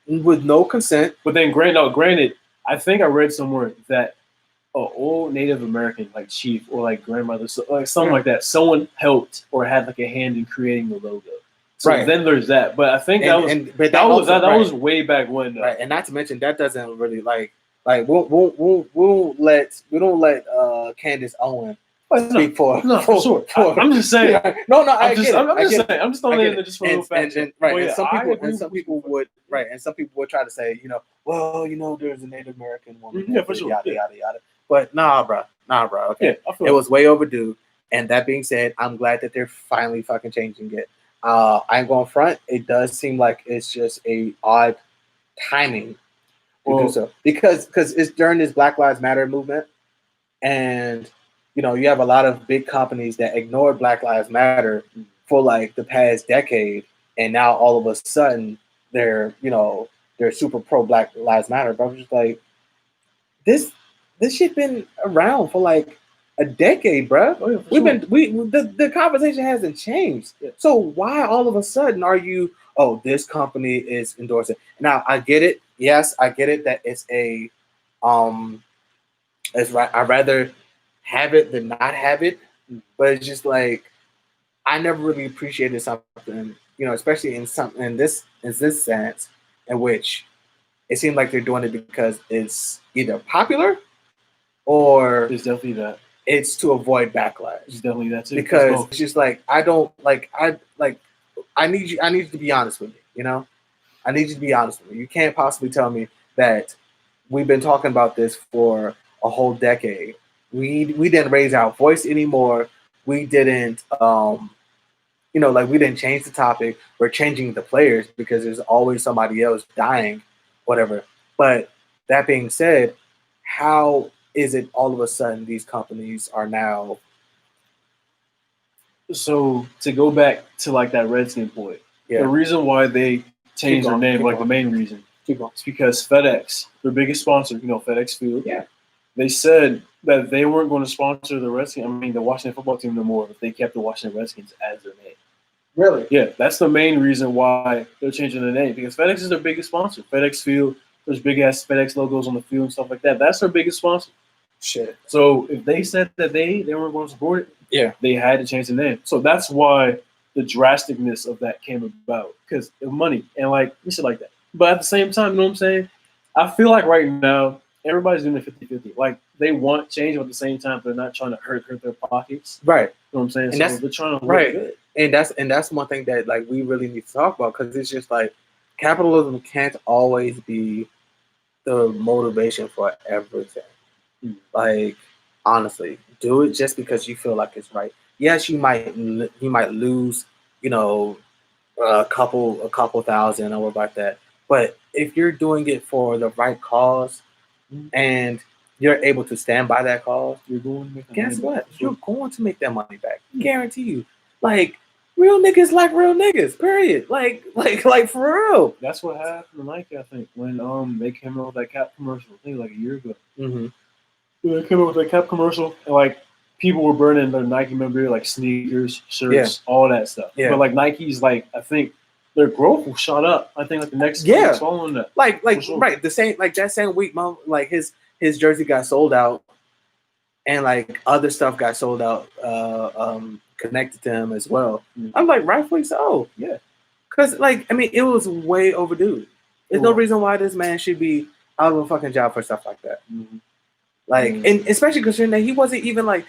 with no consent. But then, granted, I think I read somewhere that an old Native American like chief or like grandmother, so, like something like that, someone helped or had like a hand in creating the logo. So then there's that. But I think that was way back when. Though. Right, and not to mention that doesn't really like we don't let Candace Owen. Speak for sure. I'm just saying. I'm just saying. I'm just throwing it in there just for a little fact. Right. And some people would try to say, there's a Native American woman. Yeah, for sure. Yada yada yada. But nah, bro. Okay. Yeah, it was way overdue. And that being said, I'm glad that they're finally fucking changing it. I ain't going front. It does seem like it's just a odd timing to do so because it's during this Black Lives Matter movement, and you have a lot of big companies that ignored Black Lives Matter for like the past decade, and now all of a sudden they're super pro Black Lives Matter. But I'm just like, this shit been around for like a decade, bro. Oh, yeah, The conversation hasn't changed. Yeah. So why all of a sudden are you? Oh, this company is endorsing. Now I get it. Yes, I get it that it's a it's right. I'd rather have it than not have it. But it's just like I never really appreciated something, especially in this sense, in which it seemed like they're doing it because it's either popular or It's definitely that. it's to avoid backlash. It's definitely that too. Because it's just like I need you to be honest with me, I need you to be honest with me. You can't possibly tell me that we've been talking about this for a whole decade. We didn't raise our voice anymore. We didn't we didn't change the topic. We're changing the players because there's always somebody else dying, whatever. But that being said, how is it all of a sudden these companies are now? So to go back to like that Redskin point, the reason why they changed their name, the main reason, it's because FedEx, their biggest sponsor, FedEx Field, they said that they weren't going to sponsor the Redskins. The Washington football team no more if they kept the Washington Redskins as their name. Really? Yeah, that's the main reason why they're changing the name, because FedEx is their biggest sponsor. FedEx Field, there's big ass FedEx logos on the field and stuff like that. That's their biggest sponsor. Shit. So if they said that they weren't going to support it, they had to change the name. So that's why the drasticness of that came about, because of money and like shit like that. But at the same time, you know what I'm saying? I feel like right now everybody's doing it 50-50. Like they want change, but at the same time they're not trying to hurt their pockets. Right. You know what I'm saying? And so they're trying to look good. And that's one thing that like we really need to talk about, because it's just like capitalism can't always be the motivation for everything. Like honestly, do it just because you feel like it's right. Yes, you might lose, a couple thousand or about that. But if you're doing it for the right cause and you're able to stand by that cause, you're going to make guess what? You're going to make that money back. Guarantee you. Like real niggas like real niggas. Period. Like for real. That's what happened to Nike, I think, when they came out with that Cap commercial. I think like a year ago. Mm-hmm. They came out with that Cap commercial, and like people were burning their Nike memorabilia, like sneakers, shirts, all that stuff. Yeah. But like Nike's, like I think their growth will shot up. I think like the next week following that. Like right, the same like that same week, Mom, like his jersey got sold out, and like other stuff got sold out, connected to him as well. I'm like, rightfully so. Yeah. Because like it was way overdue. There's no reason why this man should be out of a fucking job for stuff like that. Mm-hmm. Like, and especially considering that he wasn't even like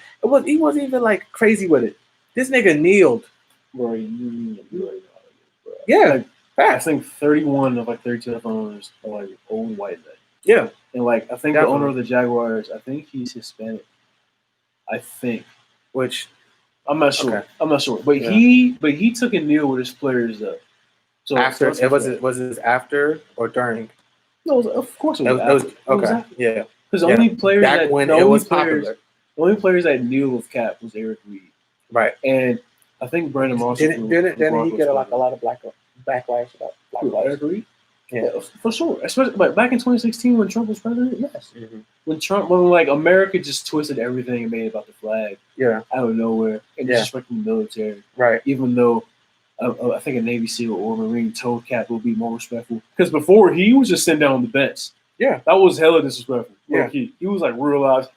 crazy with it. This nigga kneeled. Bro, yeah, like, I think 31 of like 32 owners are like old white men. Yeah, and like I think the owner of the Jaguars, I think he's Hispanic. I think, which I'm not sure. Okay. I'm not sure, but he took a kneel with his players though. So after was it after or during? No, of course it was. Okay, yeah. Because the only players back when it was popular, the only players that knew with Cap was Eric Reed, right? And I think Brandon Marshall didn't he get like a lot of backlash about Black Lives? Eric Reed? Yeah, for sure. Especially like back in 2016 when Trump was president. Yes, when like America just twisted everything and made it about the flag. Yeah, out of nowhere and disrespecting the military. Right. Even though I think a Navy SEAL or Marine told Cap would be more respectful, because before he was just sitting down on the bench. Yeah, that was hella disrespectful. Yeah, he was like real loud.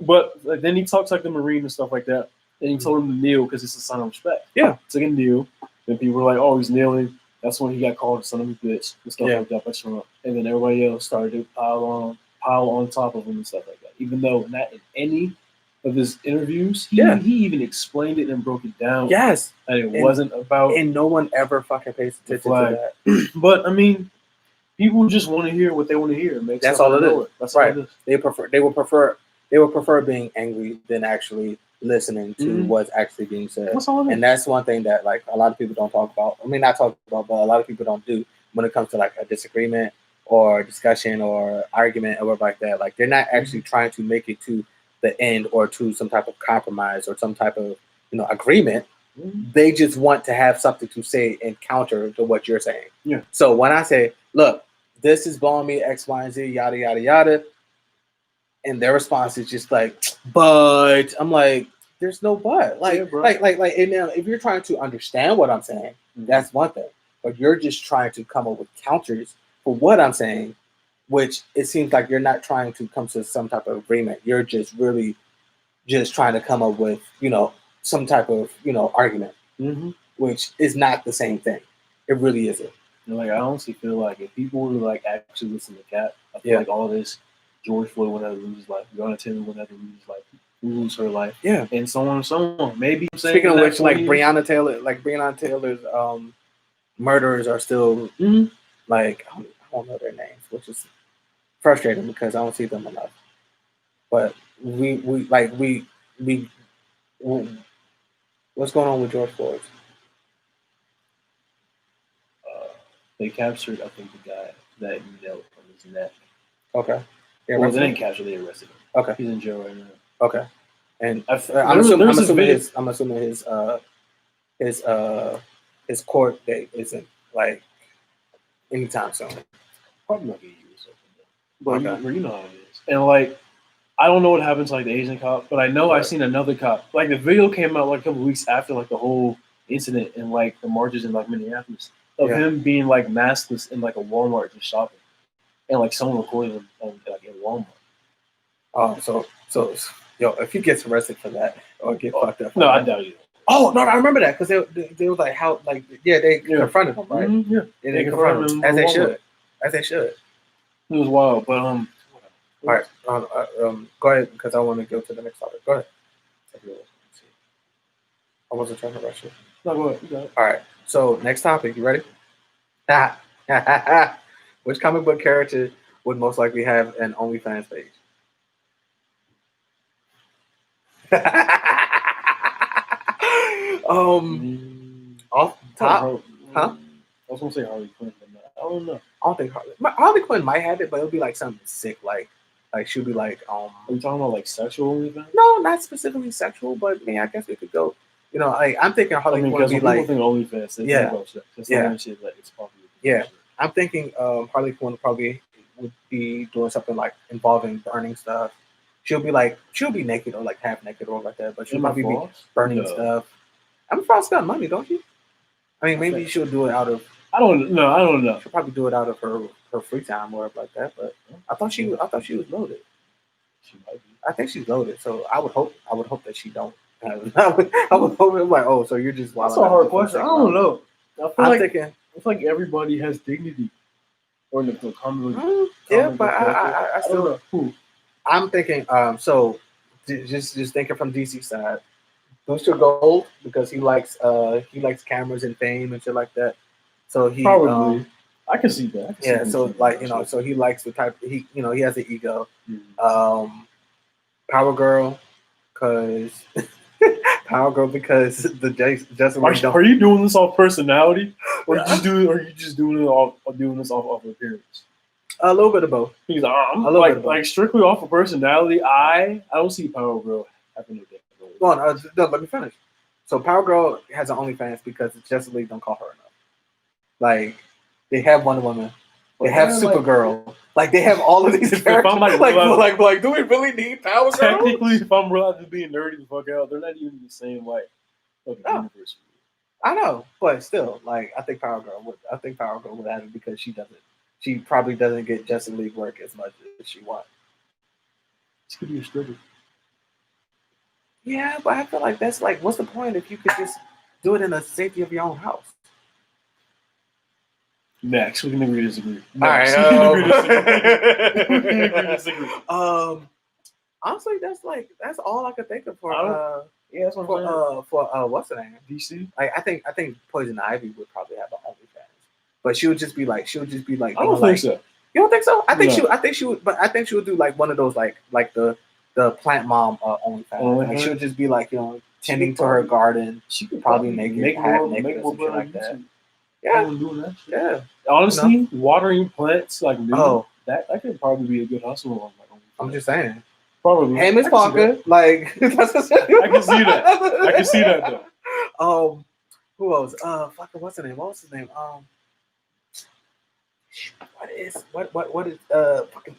But like, then he talks like the Marine and stuff like that. And he told him to kneel because it's a sign of respect. Yeah, took a kneel. Then people were like, "Oh, he's kneeling." That's when he got called son of a bitch and stuff like that by Trump. And then everybody else started to pile on top of him and stuff like that. Even though not in any of his interviews, he even explained it and broke it down. Yes, and it wasn't about. And no one ever fucking pays attention to that. But I mean, people just want to hear what they want to hear. That's all it is. That's right. All it is. They would prefer being angry than actually listening to what's actually being said. That's all it is. And that's one thing that like a lot of people don't talk about. I mean, not talk about, but a lot of people don't do when it comes to like a disagreement or discussion or argument or whatever like that. Like they're not actually trying to make it to the end or to some type of compromise or some type of agreement. They just want to have something to say and counter to what you're saying. Yeah. So when I say, look, this is blowing me X, Y, and Z, yada yada yada, and their response is just like, but I'm like, there's no but. Like, and now if you're trying to understand what I'm saying, that's one thing. But you're just trying to come up with counters for what I'm saying, which it seems like you're not trying to come to some type of agreement. You're just really just trying to come up with, some type of, argument, which is not the same thing. It really isn't. And like, I honestly feel like if people were to like actually listen to Cap, I feel like all this George Floyd will never lose his life. Breonna Taylor will never lose his life. Lose her life. Yeah. And so on and so on. Maybe speaking of which, like Breonna Taylor's murderers are still like I don't know their names, which is frustrating because I don't see them enough. But we what's going on with George Floyd? They captured, I think, the guy that knelt on his neck. Okay. Yeah, well, they didn't capture. They arrested him. Okay. He's in jail right now. Okay. And I'm assuming his court date isn't like anytime soon. Probably like a year or something. But you know how it is. And like, I don't know what happened to like the Asian cop, but I know I've seen another cop. Like the video came out like a couple weeks after like the whole incident and like the marches in like Minneapolis of him being like maskless in like a Walmart just shopping, and like someone recording him like in Walmart. Oh, so if he gets arrested for that or get fucked up. No, I doubt it. Oh no, I remember that because they was like how like they confronted him, right? Yeah, they confronted him as they should, It was wild, but all right, go ahead because I want to go to the next topic. Go ahead. I wasn't trying to rush you. No, go ahead. You got it. All right. So next topic, you ready? Which comic book character would most likely have an OnlyFans page? Off top, huh? I was gonna say Harley Quinn, but I don't know. I don't think Harley Quinn might have it, but it'll be like something sick, like she'll be like. Are you talking about like sexual OnlyFans? No, not specifically sexual, but I guess we could go. Like I'm thinking Harley Quinn would be like. Think OnlyFans, they think about sex. That's shit that it's popular. Yeah, I'm thinking Harley Quinn probably would be doing something like involving burning stuff. She'll be naked or like half naked or like that, but she'll probably be burning stuff. Emma Frost got money, don't you? I mean, maybe she'll do it out of. I don't know. She'll probably do it out of her free time or like that. But I thought she was loaded. She might be. I think she's loaded. So I would hope that she don't. I would hope it's like, oh, so you're just. That's a hard question. I don't know. I feel like everybody has dignity. Or in the common. Yeah, but I still don't know. I'm thinking. So just thinking from DC side. Booster Gold because he likes cameras and fame and shit like that. So he probably I can see that. So like so he likes the type he has the ego. Power Girl because the Justin. Are you doing this off personality, or are you just doing this off appearance? A little bit of both. He's like strictly off of personality. I don't see Power Girl having a day. Go on, let me finish. So Power Girl has an OnlyFans because Justice League don't call her enough. Like they have Wonder Woman, they have Supergirl, like they have all of these characters. Like, do we really need Power Girl? Technically, if I'm real just being nerdy the fuck out, they're not even in the same universe. I know, but still, like I think Power Girl would have it because she probably doesn't get Justice League work as much as she wants. She could be a stripper. Yeah, but I feel like that's like, what's the point if you could just do it in the safety of your own house? Next, we can agree to disagree. All right. We can agree to disagree. Honestly, that's all I could think of for. That's what I'm saying. For what's the name? DC. I think Poison Ivy would probably have an OnlyFans, but she would just be like. I don't think so. You don't think so? I think she would, but I think she would do like one of those like the the plant mom OnlyFans. Like she'll just be like, tending to her garden. She could probably naked, half naked, or some shit like that. Yeah, doing that shit. Yeah. Honestly, watering plants like me, Oh. that could probably be a good hustle on my OnlyFans. I'm just saying. Probably. Hey, Miss Parker, like I can see that. I can see that though. Who else? What's his name? What was his name? What is fucking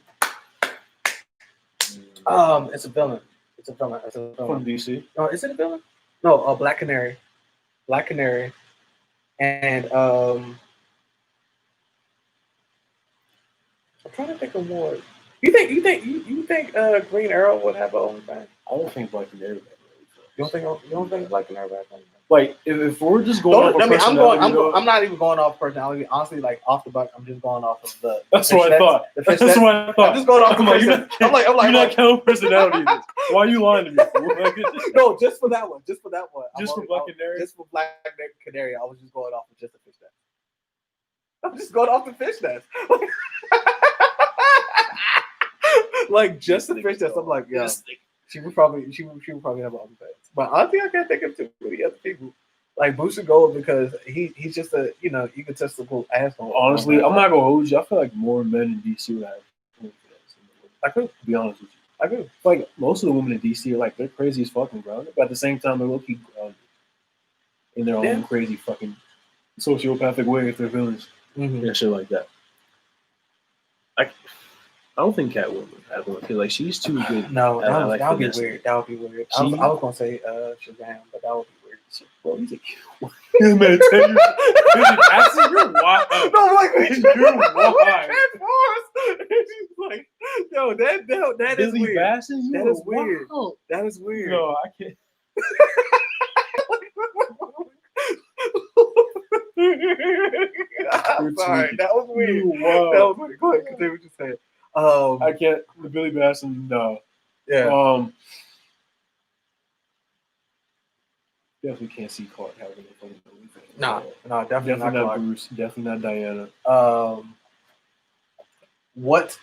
it's a villain. It's a villain. From DC. Oh, is it a villain? No, Black Canary. Black Canary. And I'm trying to think of more. You think Green Arrow would have an OnlyFans? I don't think Black Canary. You don't think Black Canary would have? Like if we're just going off personality, I'm not even going off personality. Honestly, like off the buck, I'm just going off of the. That's what I thought. That's what I thought. I'm just going off the I'm like, you're not counting personality. Why are you lying to me? No, just for that one. Just for Black Canary. Just for Black Canary, I was just going off of just the fish nest. I'm just going off the fish nest. Like just the fish nest. I'm like, yeah. She would probably have an OnlyFans. But honestly, I can't think of too many other people. Like Booster Gold, because he's just a egotistical asshole. Honestly, I'm not gonna hold you. I feel like more men in DC would have OnlyFans. I could be honest with you. I could. Like most of the women in DC are like they're crazy as fucking grounded, but at the same time they're low-key grounded in their own crazy fucking sociopathic way if they're villains and shit like that. I don't think Catwoman would have one because like she's too good. No, that would be weird. That would be weird. I was gonna say Shazam, but that would be weird. Bro, he's a man, tell you, you're wild. No, like you're wild. She's like, yo, that is weird. Bassin, that is weird. Wow. That is weird. No, I can't. I'm sorry. That was weird. Wow. That was weird. Go ahead, continue what you said. I can't. The Billy Bassin, no. Yeah. Definitely can't see Clark having a fucking OnlyFans. No, definitely not Clark. Bruce. Definitely not Diana. What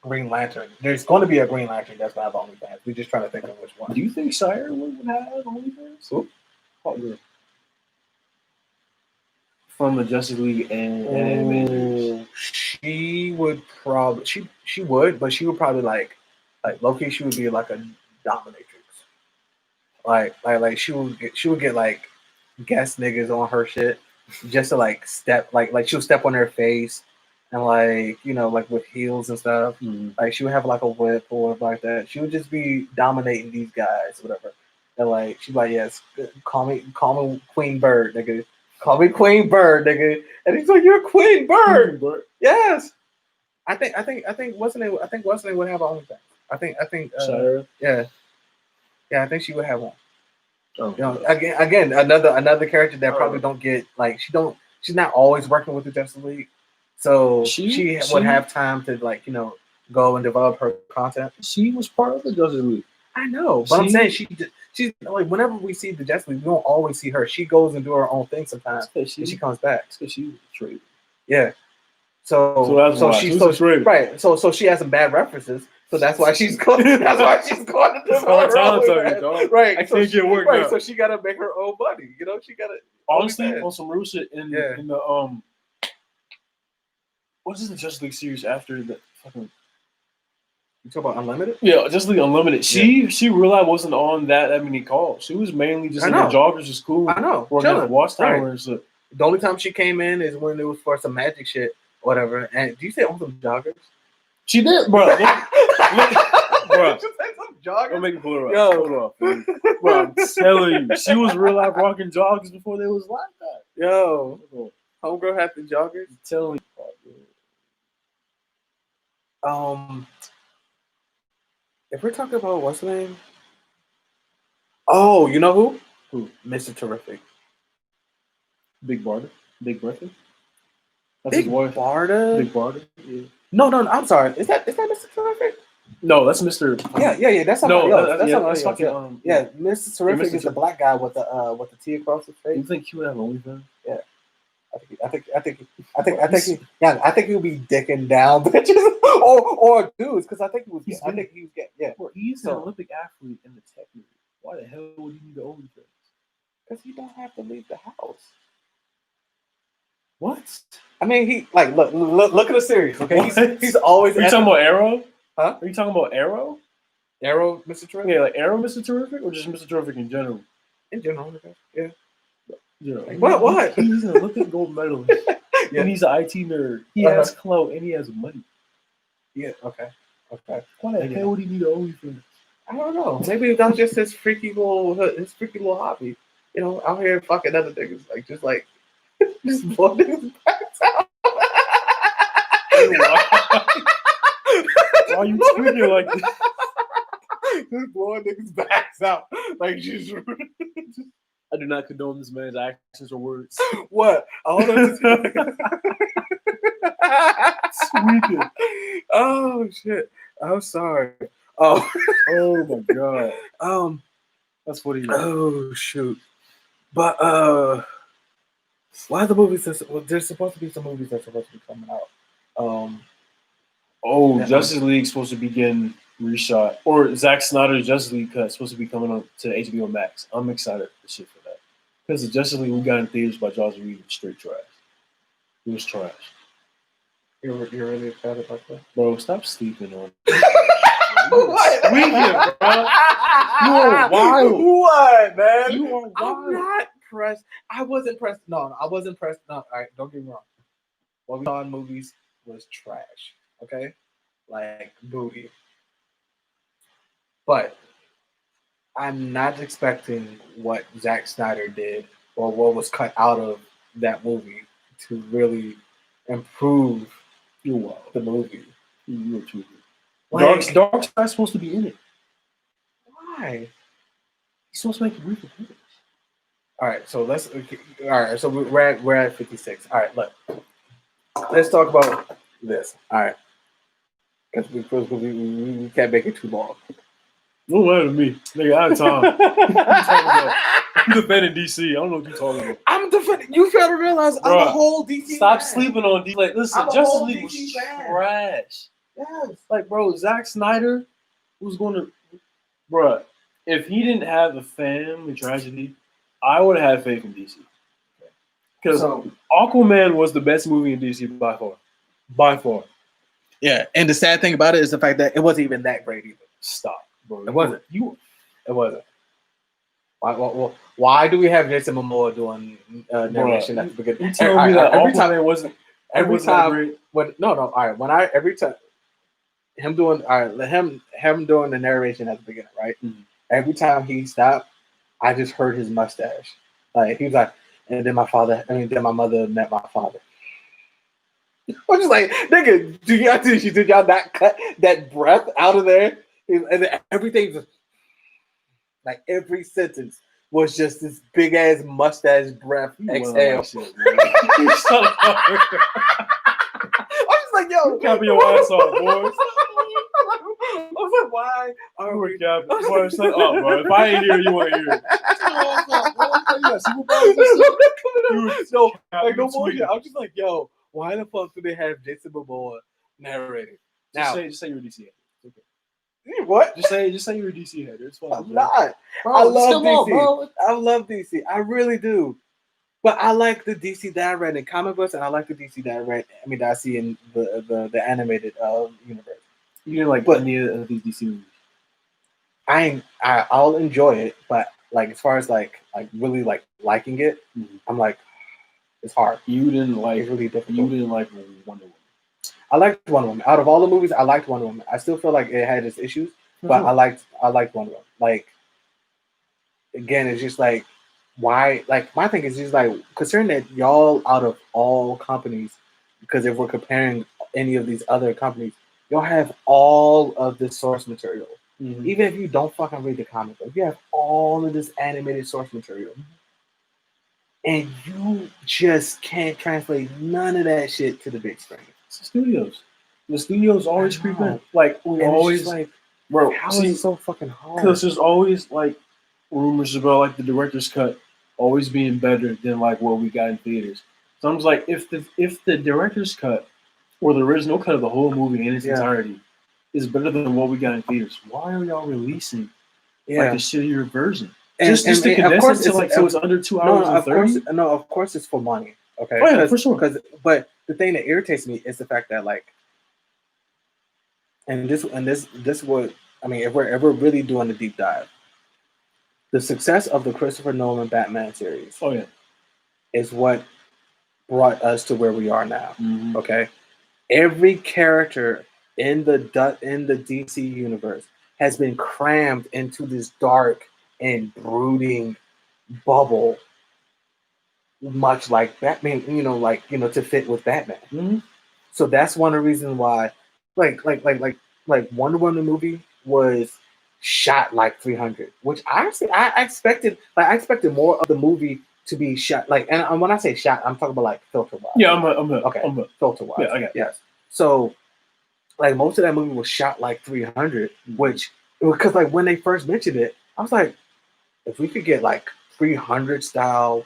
Green Lantern? There's going to be a Green Lantern that's going to have OnlyFans. We're just trying to think of which one. Do you think Shire would have OnlyFans? Who? From the Justice League and Avengers. She would probably she would, but she would probably like low-key, she would be like a dominatrix. Like she would get like guest niggas on her shit just to like step like she'll step on their face and like like with heels and stuff. Like she would have like a whip or like that. She would just be dominating these guys, whatever. And like she's like, yes, call me Queen Bird, nigga. Call me Queen Bird, nigga. And he's like, you're Queen Bird. Yes. I think what's her name? I think what's her name would have an OnlyFans. I think Shire. Yeah, I think she would have one. Oh. Again, another character that probably don't get like she's not always working with the Justice League, so she would have time to like go and develop her content. She was part of the Justice League. I know, but I'm saying she's like whenever we see the Justice League, we don't always see her. She goes and do her own thing sometimes, and she comes back. Because she was betrayed. Yeah. So she's right. So she has some bad references. So that's why she's going. That's why she's going to develop her own. Right. I can't get work. Right. So she got to make her own money. She got to. Honestly, on some real shit in the what is the Justice League series after the fucking? You talk about Unlimited? Yeah, Justice League Unlimited. She realized wasn't on that many calls. She was mainly just in the joggers to school. I know. Working at the Watchtower and stuff. The only time she came in is when it was for some magic shit, whatever. And do you say on some joggers? She did, bro. Look, bro. Did you say some joggers? Don't make me pull her up. Hold on, bro. I'm telling you, she was real life rocking joggers before they was like that. Yo, homegirl had the joggers. I'm telling you. If we're talking about what's the name? Oh, you know who? Who? Mr. Terrific. Big Barda. Big Bertha. That's Big his wife. Barda. Big Barda. Yeah. No. I'm sorry. Is that Mr. Terrific? No, that's Mr. Yeah. That's somebody else. That's fucking. Yeah, Mr. Terrific is the black guy with the T across his face. You think he would have OnlyFans? Yeah. I think he'll be dicking down bitches or dudes because I think he was gay. I think he was gay. Yeah. Well, he's an Olympic athlete in the tech movie. Why the hell would he need the OnlyFans? Because he don't have to leave the house. What? I mean, he like look at the series. Okay, he's always. Are you talking about Arrow? Huh? Are you talking about Arrow? Arrow, Mr. Terrific? Yeah, like Arrow, Mr. Terrific, or just Mr. Terrific in general? In general, yeah. Yeah. What? He's an Olympic gold medalist. Yeah. And he's an IT nerd. He has clout and he has money. Yeah. Okay. Why the hell would he need an OnlyFans? I don't know. Maybe that's just his freaky little hobby. You know, out here fucking other niggas, like just blow niggas backs out. Why are you tweaking like this? Just blowing niggas backs out, like just. I do not condone this man's actions or words. What? Tweaking. Oh shit! I'm sorry. Oh my god. That's funny. Oh shoot! But why are the movies? There's supposed to be some movies that's supposed to be coming out. Justice League's supposed to begin reshot, or Zack Snyder's Justice League cut supposed to be coming on to HBO Max. I'm excited for shit for that because the Justice League we got in theaters by Joss Whedon was straight trash. It was trash. You're really excited about that, bro? Stop sleeping on. What? Weekend, bro. You are wild. What, man? You are wild. I'm not pressed. I wasn't pressed. No, I wasn't pressed. No, all right, don't get me wrong. What we saw in movies was trash. Okay, like booty. But I'm not expecting what Zack Snyder did or what was cut out of that movie to really improve the movie. You're too good. Dark Side's supposed to be in it. Why? He's supposed to make a brief appearance. All right, so so we're at 56. All right, look. Let's talk about this. All right. Because we can't make it too long. Don't lie to me. Nigga, I have time. I'm defending DC. I don't know what you're talking about. I'm defending. You gotta realize I'm a whole DC Stop fan. Sleeping on DC. Like, listen, Justice League was trash. Yes. Like, bro, Zack Snyder was going to... Bro, if he didn't have the family tragedy, I would have had faith in DC. Because Aquaman was the best movie in DC by far. By far. Yeah, and the sad thing about it is the fact that it wasn't even that great either. Stop, bro. It wasn't. It wasn't. Why do we have Jason Momoa doing narration at the beginning? You tell me that every time it wasn't. Every time when all right. When every time him doing him doing the narration at the beginning, right? Mm-hmm. Every time he stopped, I just heard his mustache. Like he was like, and then my mother met my father. I'm just like, nigga, did y'all not cut that breath out of there? And everything was like every sentence was just this big ass mustache breath exhale. I'm just like, yo, capping your ass off, boys. I was like, why are we capping? Bro, if I ain't here, you ain't here. No bullshit. I'm just like, yo. Why the fuck do they have Jason Momoa narrating? Just say you're a DC head. Okay. What? Just say you're a DC head. It's fine. I'm not. Bro, I love DC. I love DC. I really do. But I like the DC that I read in comic books, and I like the DC that I see in the animated universe. You didn't like any of these DC movies? I'll enjoy it, but like as far as like really like liking it, I'm like. It's hard. You didn't like. It's really difficult. You didn't like Wonder Woman. I liked Wonder Woman. Out of all the movies, I liked Wonder Woman. I still feel like it had its issues, but I liked Wonder Woman. Like, again, it's just like why? Like my thing is just like considering that y'all out of all companies, because if we're comparing any of these other companies, y'all have all of the source material. Mm-hmm. Even if you don't fucking read the comic book, you have all of this animated source material. And you just can't translate none of that shit to the big screen. It's the studios. The studios always creep in. Like we always like, bro. How is it so fucking hard? Because there's always like rumors about like the director's cut always being better than like what we got in theaters. So I'm just like, if the director's cut or the original cut of the whole movie in its Yeah. entirety is better than what we got in theaters, why are y'all releasing like Yeah. a shittier version? And Just to of condense course it to like so it's under 2 no, hours and 30. of course it's for money. Okay. Oh yeah, for sure. But the thing that irritates me is the fact that like, and this would, I mean, if we're really doing a deep dive, the success of the Christopher Nolan Batman series Oh yeah. is what brought us to where we are now. Mhm. Okay, every character in the DC universe has been crammed into this dark and brooding bubble, much like Batman. To fit with Batman. Mhm. So that's one of the reasons why, like Wonder Woman movie was shot like 300, which honestly I expected. Like I expected more of the movie to be shot. Like, and when I say shot, I'm talking about like filter wise. Yeah, Okay, filter wise. Yeah, I got it. Yes. So like most of that movie was shot like 300, which because like when they first mentioned it, I was like, if we could get like 300 style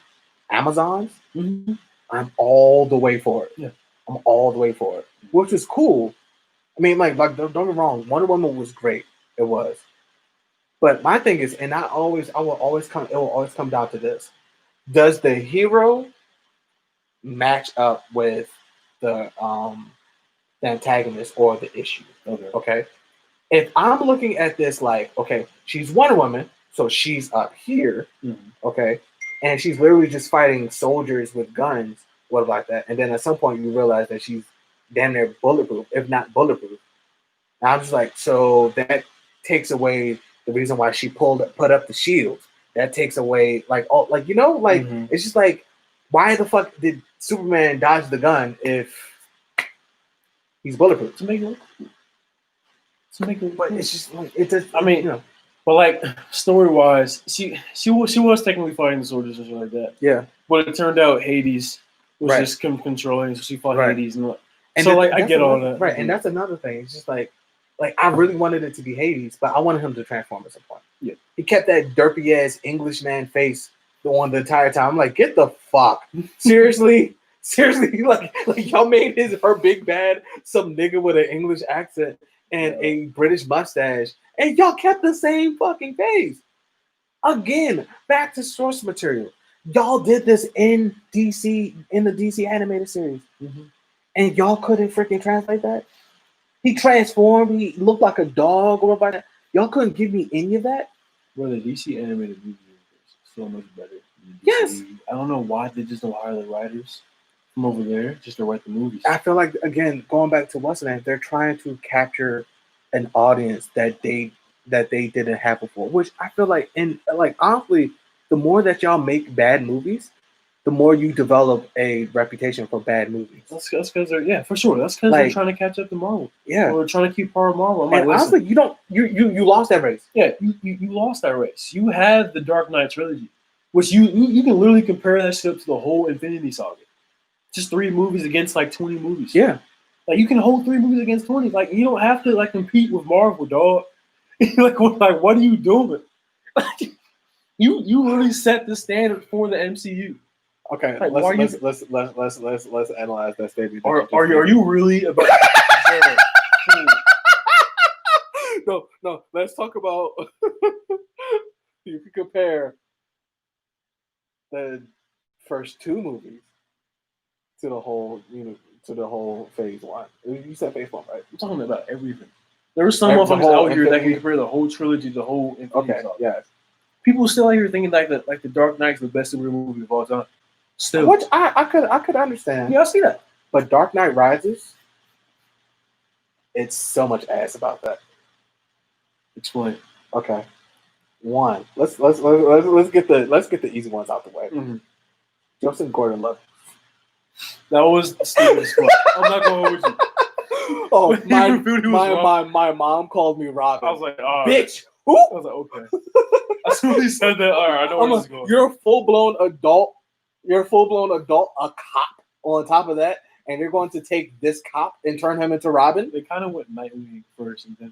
Amazons, Mhm. I'm all the way for it. Yeah. I'm all the way for it, which was cool. I mean, like don't get me wrong, Wonder Woman was great. It was. But my thing is, and it will always come down to this. Does the hero match up with the antagonist or the issue? Okay. Okay. If I'm looking at this like, okay, she's Wonder Woman, so she's up here, okay, and she's literally just fighting soldiers with guns, what about that? And then at some point you realize that she's damn near bulletproof, if not bulletproof. And I'm just like, so that takes away the reason why she put up the shield. That takes away like it's just like, why the fuck did Superman dodge the gun if he's bulletproof? To make it look cool. But it's just like it does. I mean, but like story wise, she was technically fighting the soldiers and shit like that. Yeah. But it turned out Hades was Right. just controlling, so she fought Right. Hades and And so then like I that's get all another- that. Right, and that's another thing. It's just like I really wanted it to be Hades, but I wanted him to transform at some point. Yeah. He kept that derpy ass Englishman face on the entire time. I'm like, get the fuck. Seriously? Seriously, like y'all made her big bad some nigga with an English accent and a British mustache, and y'all kept the same fucking face. Again, back to source material. Y'all did this in DC in the DC animated series, and y'all couldn't freaking translate that. He transformed. He looked like a dog or whatever. Y'all couldn't give me any of that. Bro, the DC animated movie universe is so much better than DC. Yes. I don't know why they just don't hire the writers from over there just to write the movies. I feel like, again, going back to what's the name, they're trying to capture an audience that they didn't have before. Which I feel like, honestly, the more that y'all make bad movies, the more you develop a reputation for bad movies. That's because they're for sure. That's because they're trying to catch up to Marvel. Yeah, or trying to keep part of Marvel. I'm and honestly, you lost that race. Yeah, you lost that race. You had the Dark Knight trilogy, which you can literally compare that shit up to the whole Infinity Saga. Just 3 movies against like 20 movies. Yeah, like you can hold 3 movies against 20. Like you don't have to like compete with Marvel, dog. like what are you doing? you literally set the standard for the MCU. Okay, like, let's analyze that statement. Are you really about? No. Let's talk about. You can compare the first 2 movies to the whole, to the whole phase 1. You said phase 1, right? I'm talking about everything. There are some motherfuckers out here that can compare the whole trilogy, the whole Infinity Saga. Yes. People still out here thinking like the Dark Knight's the best superhero movie of all time. Still, which I could understand. Yeah, I see that. But Dark Knight Rises, it's so much ass about that. Explain. Okay. 1. Let's get the easy ones out the way. Joseph Gordon-Levitt. That was stupid as fuck. I'm not going with you. Oh, my mom called me Robin. I was like, oh, bitch. Who? I was like, okay. As soon as he said that, all right, I know where this is going. You're a full-blown adult. You're a full-blown adult, a cop on top of that, and you're going to take this cop and turn him into Robin? They kind of went Nightwing first and then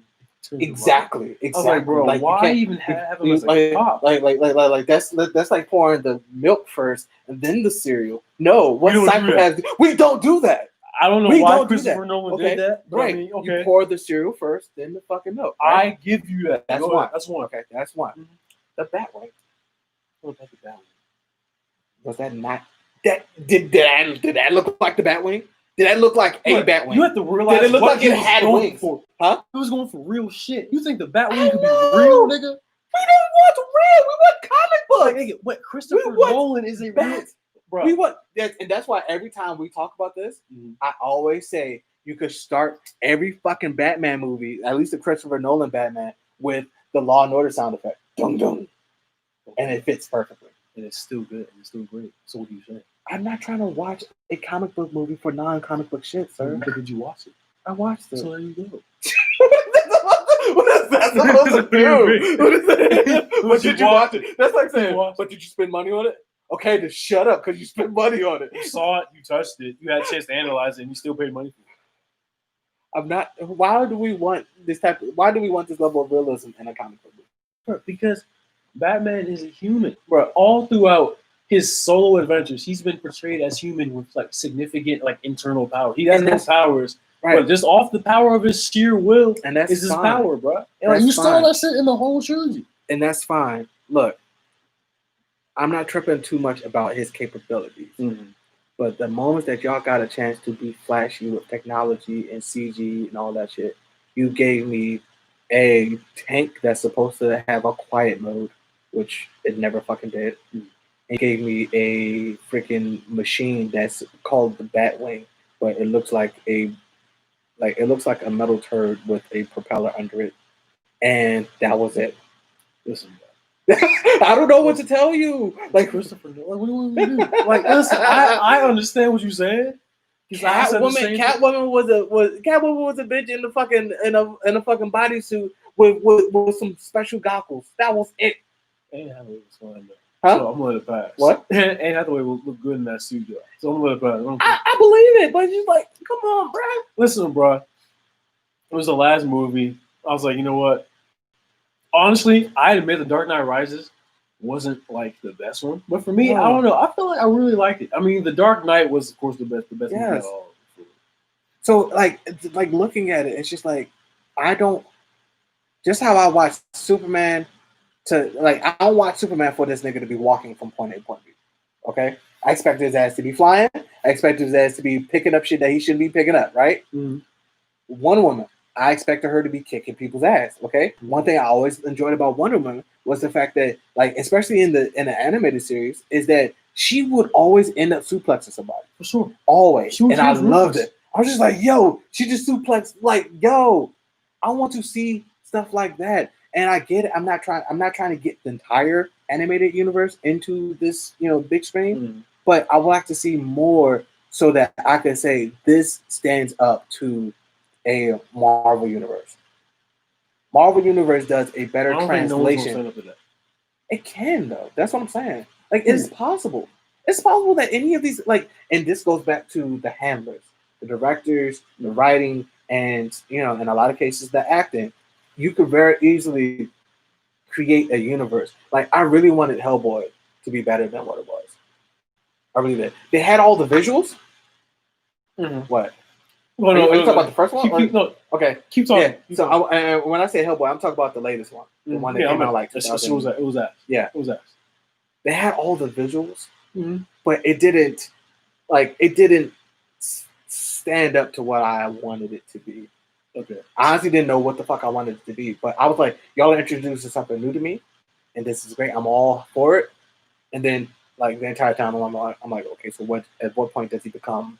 Exactly. I was like, bro, Like, why even have him as a cop? Like that's like pouring the milk first and then the cereal. No, what Cypher has? We don't do that. I don't know why Christopher Nolan did that. But Right. I mean, You pour the cereal first, then the fucking milk. Right? I give you that. That's one. That's one. Okay, that's one. Mm-hmm. The Batwing. What was that? Was that not? Did that look like the Batwing? Did that look like a Batwing? You have to realize did it look like it had wings? Huh? It was going for real shit. You think the Batwing could be real, nigga? We don't want real. We want comic books. Like, nigga, what Christopher Nolan is a real. Bro. We want that, and that's why every time we talk about this, I always say you could start every fucking Batman movie, at least the Christopher Nolan Batman, with the Law and Order sound effect, dum dum, and it fits perfectly. And it's still good. And it's still great. So what do you say? I'm not trying to watch a comic book movie for non-comic book shit, sir. But did you watch it? I watched it. So there you go. What is that supposed to do? What is that? But did you watch it? That's like saying, but did you spend money on it? Okay, just shut up because you spent money on it. You saw it, you touched it, you had a chance to analyze it, and you still paid money for it. I'm not. Why do we want this level of realism in a comic book movie? Because Batman is a human, bro. All throughout his solo adventures, he's been portrayed as human with like significant like internal power. He has no powers, right? But just off the power of his sheer will, and that's his power, bro. And like, you saw that shit in the whole trilogy, and that's fine. Look, I'm not tripping too much about his capabilities, but the moments that y'all got a chance to be flashy with technology and CG and all that shit, you gave me a tank that's supposed to have a quiet mode, which it never fucking did. It gave me a freaking machine that's called the Batwing, but it looks like a metal turd with a propeller under it, and that was it. Listen, I don't know what to tell you. Like Christopher, like, what do you want me to do? Like, listen, I understand what you said. Catwoman was a bitch in the fucking in a fucking bodysuit with some special goggles. That was it. Anne Hathaway was fine though. Huh? So I'm gonna let it pass. What? Anne Hathaway will look good in that suit, though. So I'm gonna let it pass. I believe it, but she's like, come on, bro. Listen, bro. It was the last movie. I was like, you know what? Honestly, I admit The Dark Knight Rises wasn't like the best one, but for me, I don't know. I feel like I really liked it. I mean, The Dark Knight was, of course, the best movie of all. So, like looking at it, it's just like just how I watch Superman. I don't watch Superman for this nigga to be walking from point A to point B. Okay, I expect his ass to be flying. I expect his ass to be picking up shit that he shouldn't be picking up. Right? Mm-hmm. Wonder Woman, I expected her to be kicking people's ass. Okay, one thing I always enjoyed about Wonder Woman was the fact that, like, especially in the animated series, is that she would always end up suplexing somebody. For sure, always, and I loved it. I was just like, yo, she just suplexed. Like, yo, I want to see stuff like that. And I get it. I'm not trying to get the entire animated universe into this, big screen. But I would like to see more so that I can say this stands up to a Marvel universe. Marvel universe does a better translation. It can though. That's what I'm saying. Like, it's possible. It's possible that any of these, like, and this goes back to the handlers, the directors, the writing, and in a lot of cases the acting. You could very easily create a universe. Like, I really wanted Hellboy to be better than what it was. I really did. They had all the visuals. What? Well, are you talking about the first one? Okay, keep talking. Yeah. So when I say Hellboy, I'm talking about the latest one, the one that came out like 2000. It was that. Yeah, it was that. They had all the visuals, but it didn't stand up to what I wanted it to be. Okay. I honestly didn't know what the fuck I wanted it to be, but I was like, y'all are introducing something new to me, and this is great. I'm all for it. And then, like, the entire time, I'm like, okay, so at what point does he become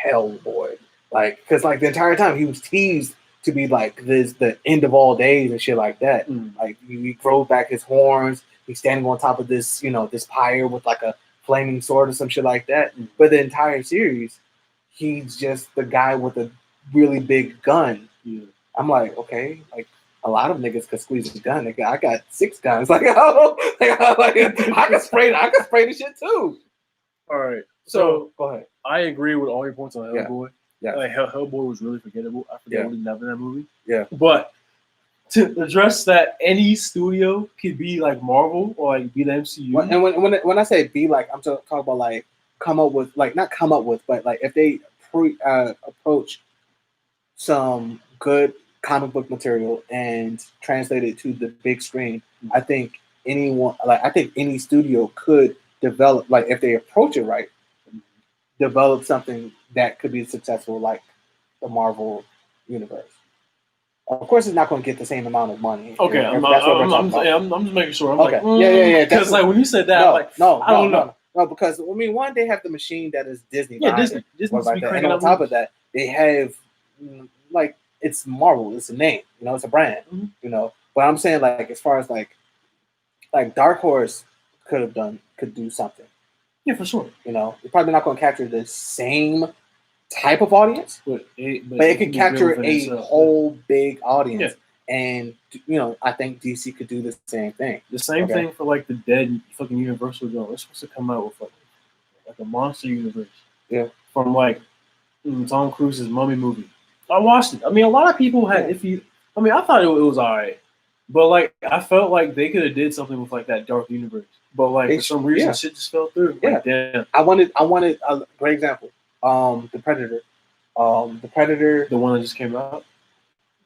Hellboy? Like, because like the entire time he was teased to be like the end of all days and shit like that. Like, he grows back his horns. He's standing on top of this, this pyre with like a flaming sword or some shit like that. But the entire series, he's just the guy with a really big gun. I'm like, okay, like a lot of niggas could squeeze a gun. Nigga, I got 6 guns. Like, I can spray the shit too. All right, so go ahead. I agree with all your points on Hellboy. Yeah. Like, Hellboy was really forgettable. I forget what he did in that movie. Yeah, but to address that any studio could be like Marvel or like be the MCU. And when I say be like, I'm talking about like come up with like not come up with, but like if they approach some good comic book material and translate it to the big screen, I think I think any studio could develop, like if they approach it right, develop something that could be successful, like the Marvel universe. Of course, it's not going to get the same amount of money. Okay, if that's what we're talking about. I'm just making sure. I'm Okay. like, Yeah. Because like when you said that, I don't know. No, because I mean, one, they have the machine that is Disney. Yeah, Disney be and on top of that, they have like it's Marvel. It's a name, it's a brand, But I'm saying like as far as like Dark Horse could do something. Yeah, for sure. You're probably not going to capture the same type of audience, but it can capture a whole big audience. Yeah. And I think DC could do the same thing. The same thing for like the dead fucking Universal joint. We're supposed to come out with like a monster universe. Yeah. From like Tom Cruise's Mummy movie. I watched it. I mean, a lot of people had I thought it was alright, but like I felt like they could have did something with like that dark universe. But like for some reason, shit just fell through. Yeah. Like, damn. I wanted a great example. The Predator. The one that just came out.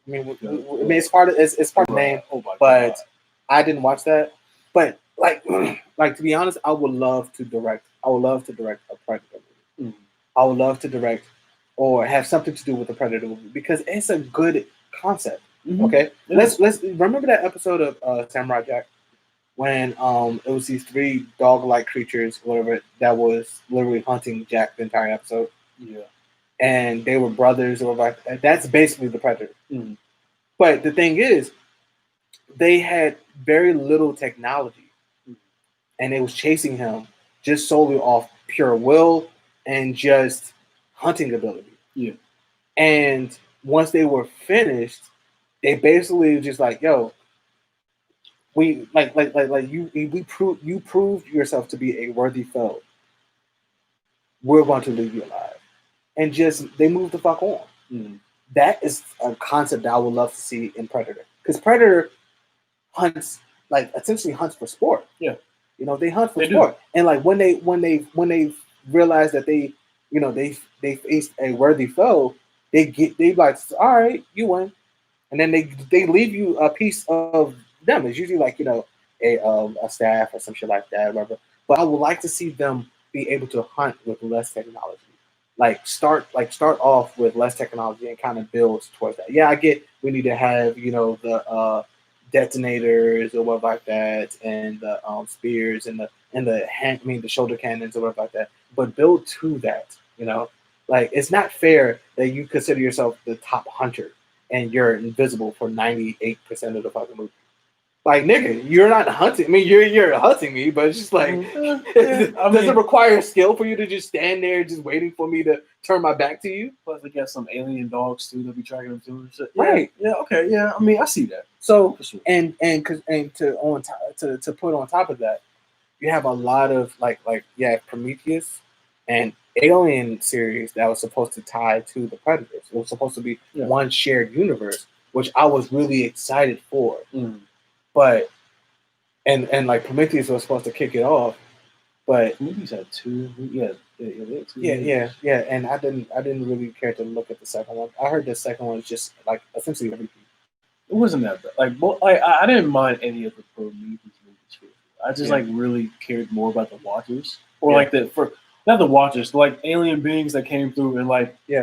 I mean, it's part of the name, but I didn't watch that. But like to be honest, I would love to direct a Predator movie. I would love to direct or have something to do with the Predator movie because it's a good concept. Okay, let's remember that episode of Samurai Jack when it was these 3 dog-like creatures, whatever, that was literally hunting Jack the entire episode. Yeah. And they were brothers or like that's basically the Predator. But the thing is, they had very little technology, and it was chasing him just solely off pure will and just hunting ability. Yeah. And once they were finished, they basically just like, yo, we you proved yourself to be a worthy foe. We're going to leave you alive. And just they move the fuck on. That is a concept that I would love to see in Predator, because Predator hunts essentially hunts for sport. Yeah, they hunt for sport, and like when they realize that they faced a worthy foe, they like, all right, you win, and then they leave you a piece of them. It's usually like a staff or some shit like that, whatever. But I would like to see them be able to hunt with less technology. Start off with less technology and kind of build towards that. Yeah, I get we need to have the detonators or whatever like that, and the spears and the shoulder cannons or whatever like that. But build to that. It's not fair that you consider yourself the top hunter and you're invisible for 98% of the fucking movie. Like, nigga, you're not hunting. I mean, you're hunting me, but it's just like, does it require skill for you to just stand there just waiting for me to turn my back to you? Plus, they got some alien dogs too that be tracking them too and shit. Right? Yeah. Okay. Yeah. I mean, I see that. So, sure. and to put on top of that, you have a lot of Prometheus and Alien series that was supposed to tie to the Predators. It was supposed to be one shared universe, which I was really excited for. But and like Prometheus was supposed to kick it off, but Prometheus had 2. Yeah. And I didn't really care to look at the second one. I heard the second one was just like essentially a repeat. It wasn't that bad. I didn't mind any of the Prometheus movies. I just really cared more about the Watchers or not the Watchers, like alien beings that came through and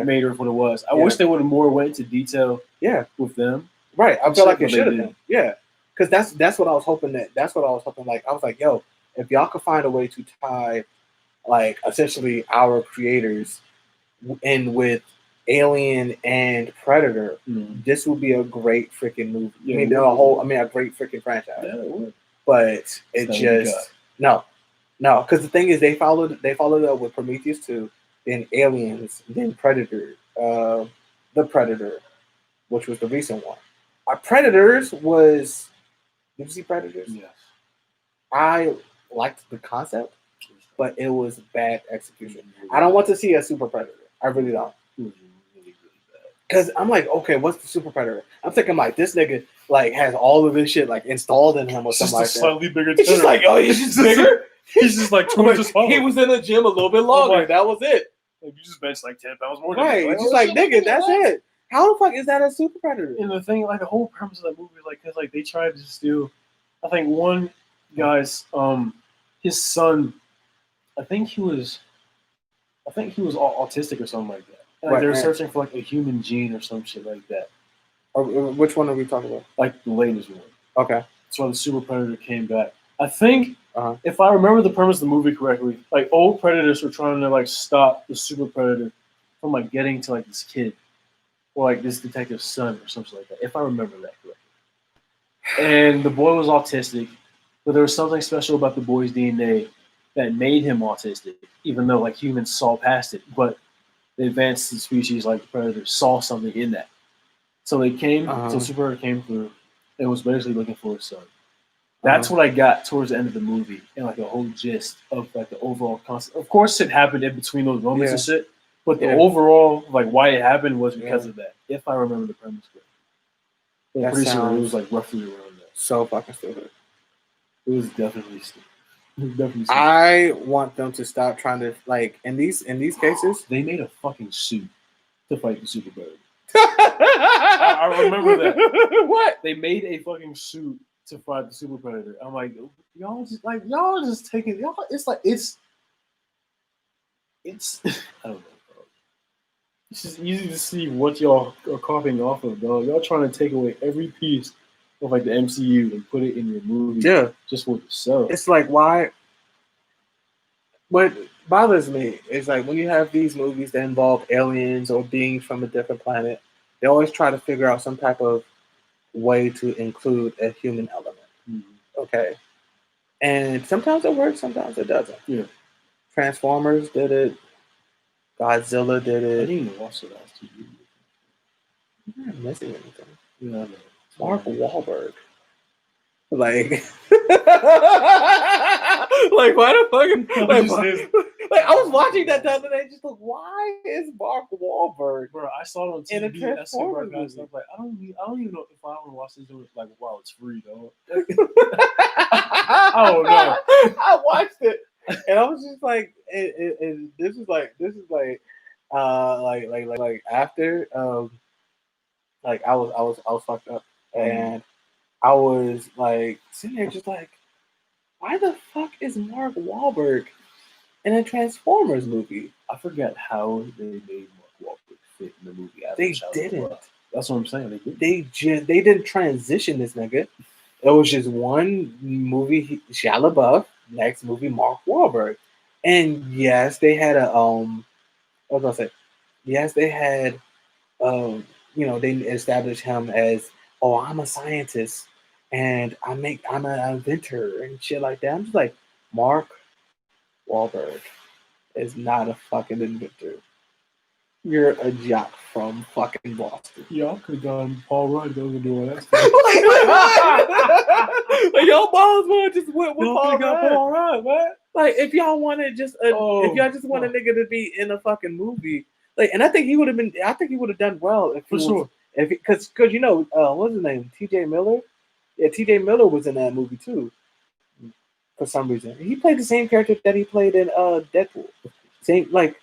made Earth what it was. I wish they would have more went into detail. With them. Right. I feel like it should have been. Yeah. Because that's what I was hoping That's what I was hoping. I was like, yo, if y'all could find a way to tie, essentially our creators in with Alien and Predator, this would be a great freaking movie. Yeah, a great freaking franchise. Yeah, it would. But it just no, because the thing is, they followed up with Prometheus 2, then Aliens, then Predator, the Predator, which was the recent one. Our Predators was. Did you see Predators? Yes. I liked the concept, but it was bad execution. I don't want to see a super Predator. I really don't. Because I'm like, okay, what's the super Predator? I'm thinking like this nigga, like has all of this shit like installed in him or It's just something a like that. slightly bigger. It's just like, oh, he's just bigger. He's just like twice as tall. He was in the gym a little bit longer. Like, that was it. Like, you just bench like 10 pounds more. Than Right. me. It's just like, nigga, that's it. How the fuck is that a super predator? And the thing, like the whole premise of that movie, like, cause like they tried to steal. I think one guy's his son. I think he was autistic or something like that. And, like, they were searching for like a human gene or some shit like that. Which one are we talking about? Like the latest one. Okay. That's why the super predator came back. I think if I remember the premise of the movie correctly, like old predators were trying to like stop the super predator from like getting to like this kid or like this detective's son or something like that. If I remember that correctly. And the boy was autistic, but there was something special about the boy's DNA that made him autistic, even though like humans saw past it. But the advanced species like the predator saw something in that. So they came, so Super Predator came through and was basically looking for his son. That's what I got towards the end of the movie and like the whole gist of like the overall concept. Of course, it happened in between those moments and shit, but the overall like why it happened was because of that. If I remember the premise correctly, I'm pretty sure it was like roughly around that. So fucking stupid. It was definitely stupid. I want them to stop trying to like in these cases. They made a fucking suit to fight the Super Predator. I remember that. What? They made a fucking suit to fight the Super Predator. I'm like, y'all just taking y'all. It's like it's. I don't know, bro. It's just easy to see what y'all are copying off of, dog. Y'all trying to take away every piece of like the MCU and put it in your movie. Yeah, just for the sell. It's like why. What bothers me is like when you have these movies that involve aliens or beings from a different planet, they always try to figure out some type of way to include a human element. Mm-hmm. Okay. And sometimes it works, sometimes it doesn't. Yeah. Transformers did it. Godzilla did it. I didn't even watch the last two movies. You're not missing anything. Yeah, I know. Mark Wahlberg. Like, like why the fuck? Like, I was watching that the other day, just like, why is Mark Wahlberg? Bro, I saw it on TV. In a Transformers movie. I was like, I don't even know if I want to watch this. Like, wow, it's free though. I don't know. I watched it, and I was just like, this is like after like I was fucked up, and I was like sitting there just like, why the fuck is Mark Wahlberg in a Transformers movie? I forget how they made Mark Wahlberg fit in the movie. They didn't. That's what I'm saying. They didn't transition this nigga. It was just one movie, Shia LaBeouf. Next movie, Mark Wahlberg. And yes, they had a what was I say? Yes, they had they established him as, oh, I'm a scientist and I'm an inventor and shit like that. I'm just like, Mark Wahlberg is not a fucking inventor. You're a jock from fucking Boston. Y'all could have gone Paul Rudd. Those are doing that. Like y'all balls want just went with Paul Rudd, man. Like if y'all wanted if y'all just want a nigga to be in a fucking movie, like, and I think he would have been. I think he would have done well if for sure. If because you know what's his name? T.J. Miller. Yeah, T.J. Miller was in that movie too. For some reason, he played the same character that he played in Deadpool. Same like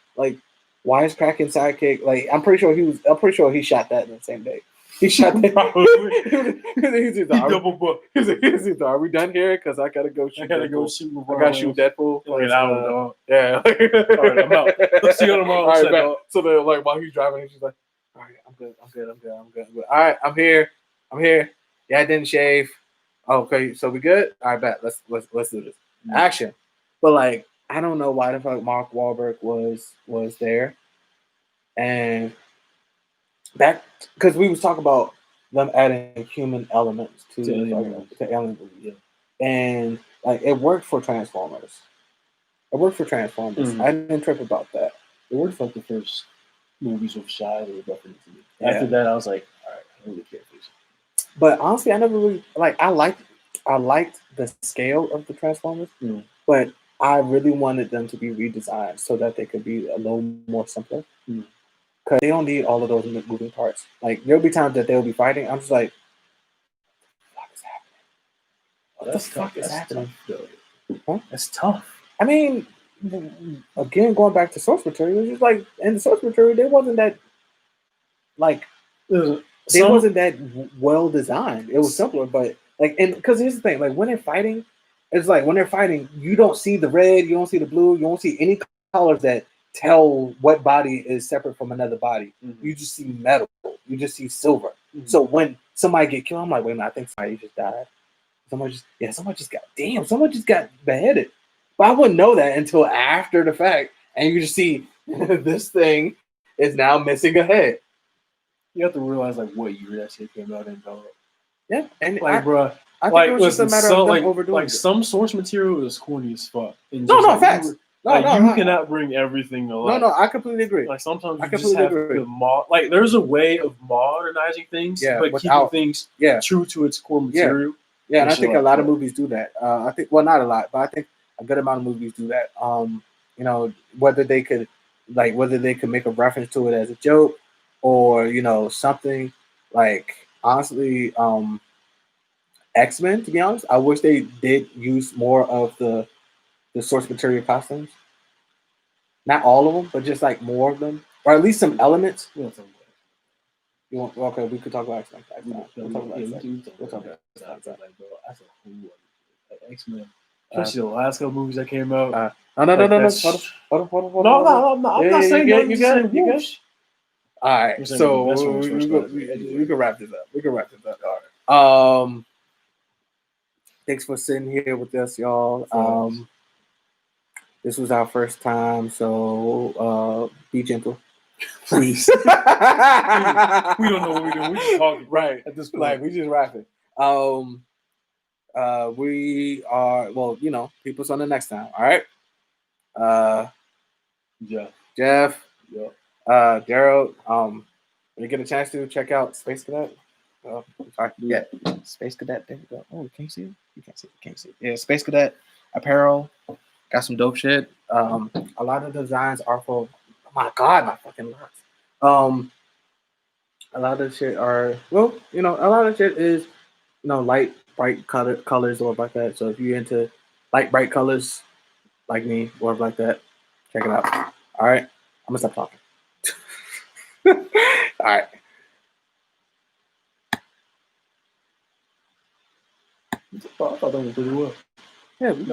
wisecracking sidekick. Like I'm pretty sure he shot that in the same day. He shot that. He's double book. He's like, are we done here? Because I gotta go shoot. I gotta go shoot. I gotta shoot Deadpool. Like, dog. Yeah. All right, I'm out. Let's see you tomorrow. All right, so then, like while he's driving, he's like, all right, I'm good. All right, I'm here. Yeah, I didn't shave. Okay, so we good? All right, bet. Let's do this. Mm-hmm. Action. But like, I don't know why the fuck Mark Wahlberg was there, and back because we was talking about them adding human elements to Alien movie, yeah. And like it worked for Transformers. Mm-hmm. I didn't trip about that. It worked for like the first movies with Shia. They were definitely to me. Yeah. After that, I was like, all right, I don't really care for this. But honestly, I never really like. I liked the scale of the Transformers, but I really wanted them to be redesigned so that they could be a little more simpler. Because they don't need all of those moving parts. Like there'll be times that they'll be fighting. I'm just like, what the fuck is happening? Huh? That's tough. I mean, again, going back to source material, it's just like in the source material, they wasn't that like wasn't that well designed. It was simpler, but like, and because here's the thing, like when they're fighting, it's like when they're fighting, you don't see the red, you don't see the blue, you don't see any colors that tell what body is separate from another body. Mm-hmm. You just see metal, you just see silver. Mm-hmm. So when somebody get killed, I'm like, wait a minute, I think somebody just died. Someone just got beheaded. But I wouldn't know that until after the fact, and you just see this thing is now missing a head. You have to realize like what year that shit came out in, dog. Yeah, and like, bro, I think it was just a matter of them overdoing it. Some source material is corny as fuck. No, facts. You cannot bring everything to life. No, I completely agree. Like sometimes you just have to like there's a way of modernizing things, but keeping things true to its core material. Yeah, and I think a lot of movies do that. I think, well, not a lot, but I think a good amount of movies do that. You know, whether they could make a reference to it as a joke, or you know, something like honestly, X-Men. To be honest, I wish they did use more of the source material costumes. Not all of them, but just like more of them, or at least some elements. You want? Okay, we could talk about X-Men. We'll talk about X-Men. X-Men. Especially the last couple movies that came out. No. Hold on. No, I'm not saying that. You got it. All right, so we can wrap this up. All right. Thanks for sitting here with us, y'all. This was our first time, so be gentle. Please. We don't know what we're doing. We just talking. Right. At this point. Like, we just rapping. We are, well, you know, people's on the next time. All right. Jeff. Yeah. Gerald. When you get a chance to check out Space Cadet. Sorry. Yeah. Space Cadet. There we go. Oh, can you see it? You can't see it. Yeah, Space Cadet apparel. Got some dope shit. A lot of the designs are for, oh my God, my fucking locks. A lot of shit are, well, you know, a lot of shit is, you know, light, bright colors or like that. So if you're into light, bright colors like me or like that, check it out. All right. I'm going to stop talking. All right. I thought that was pretty well. Yeah.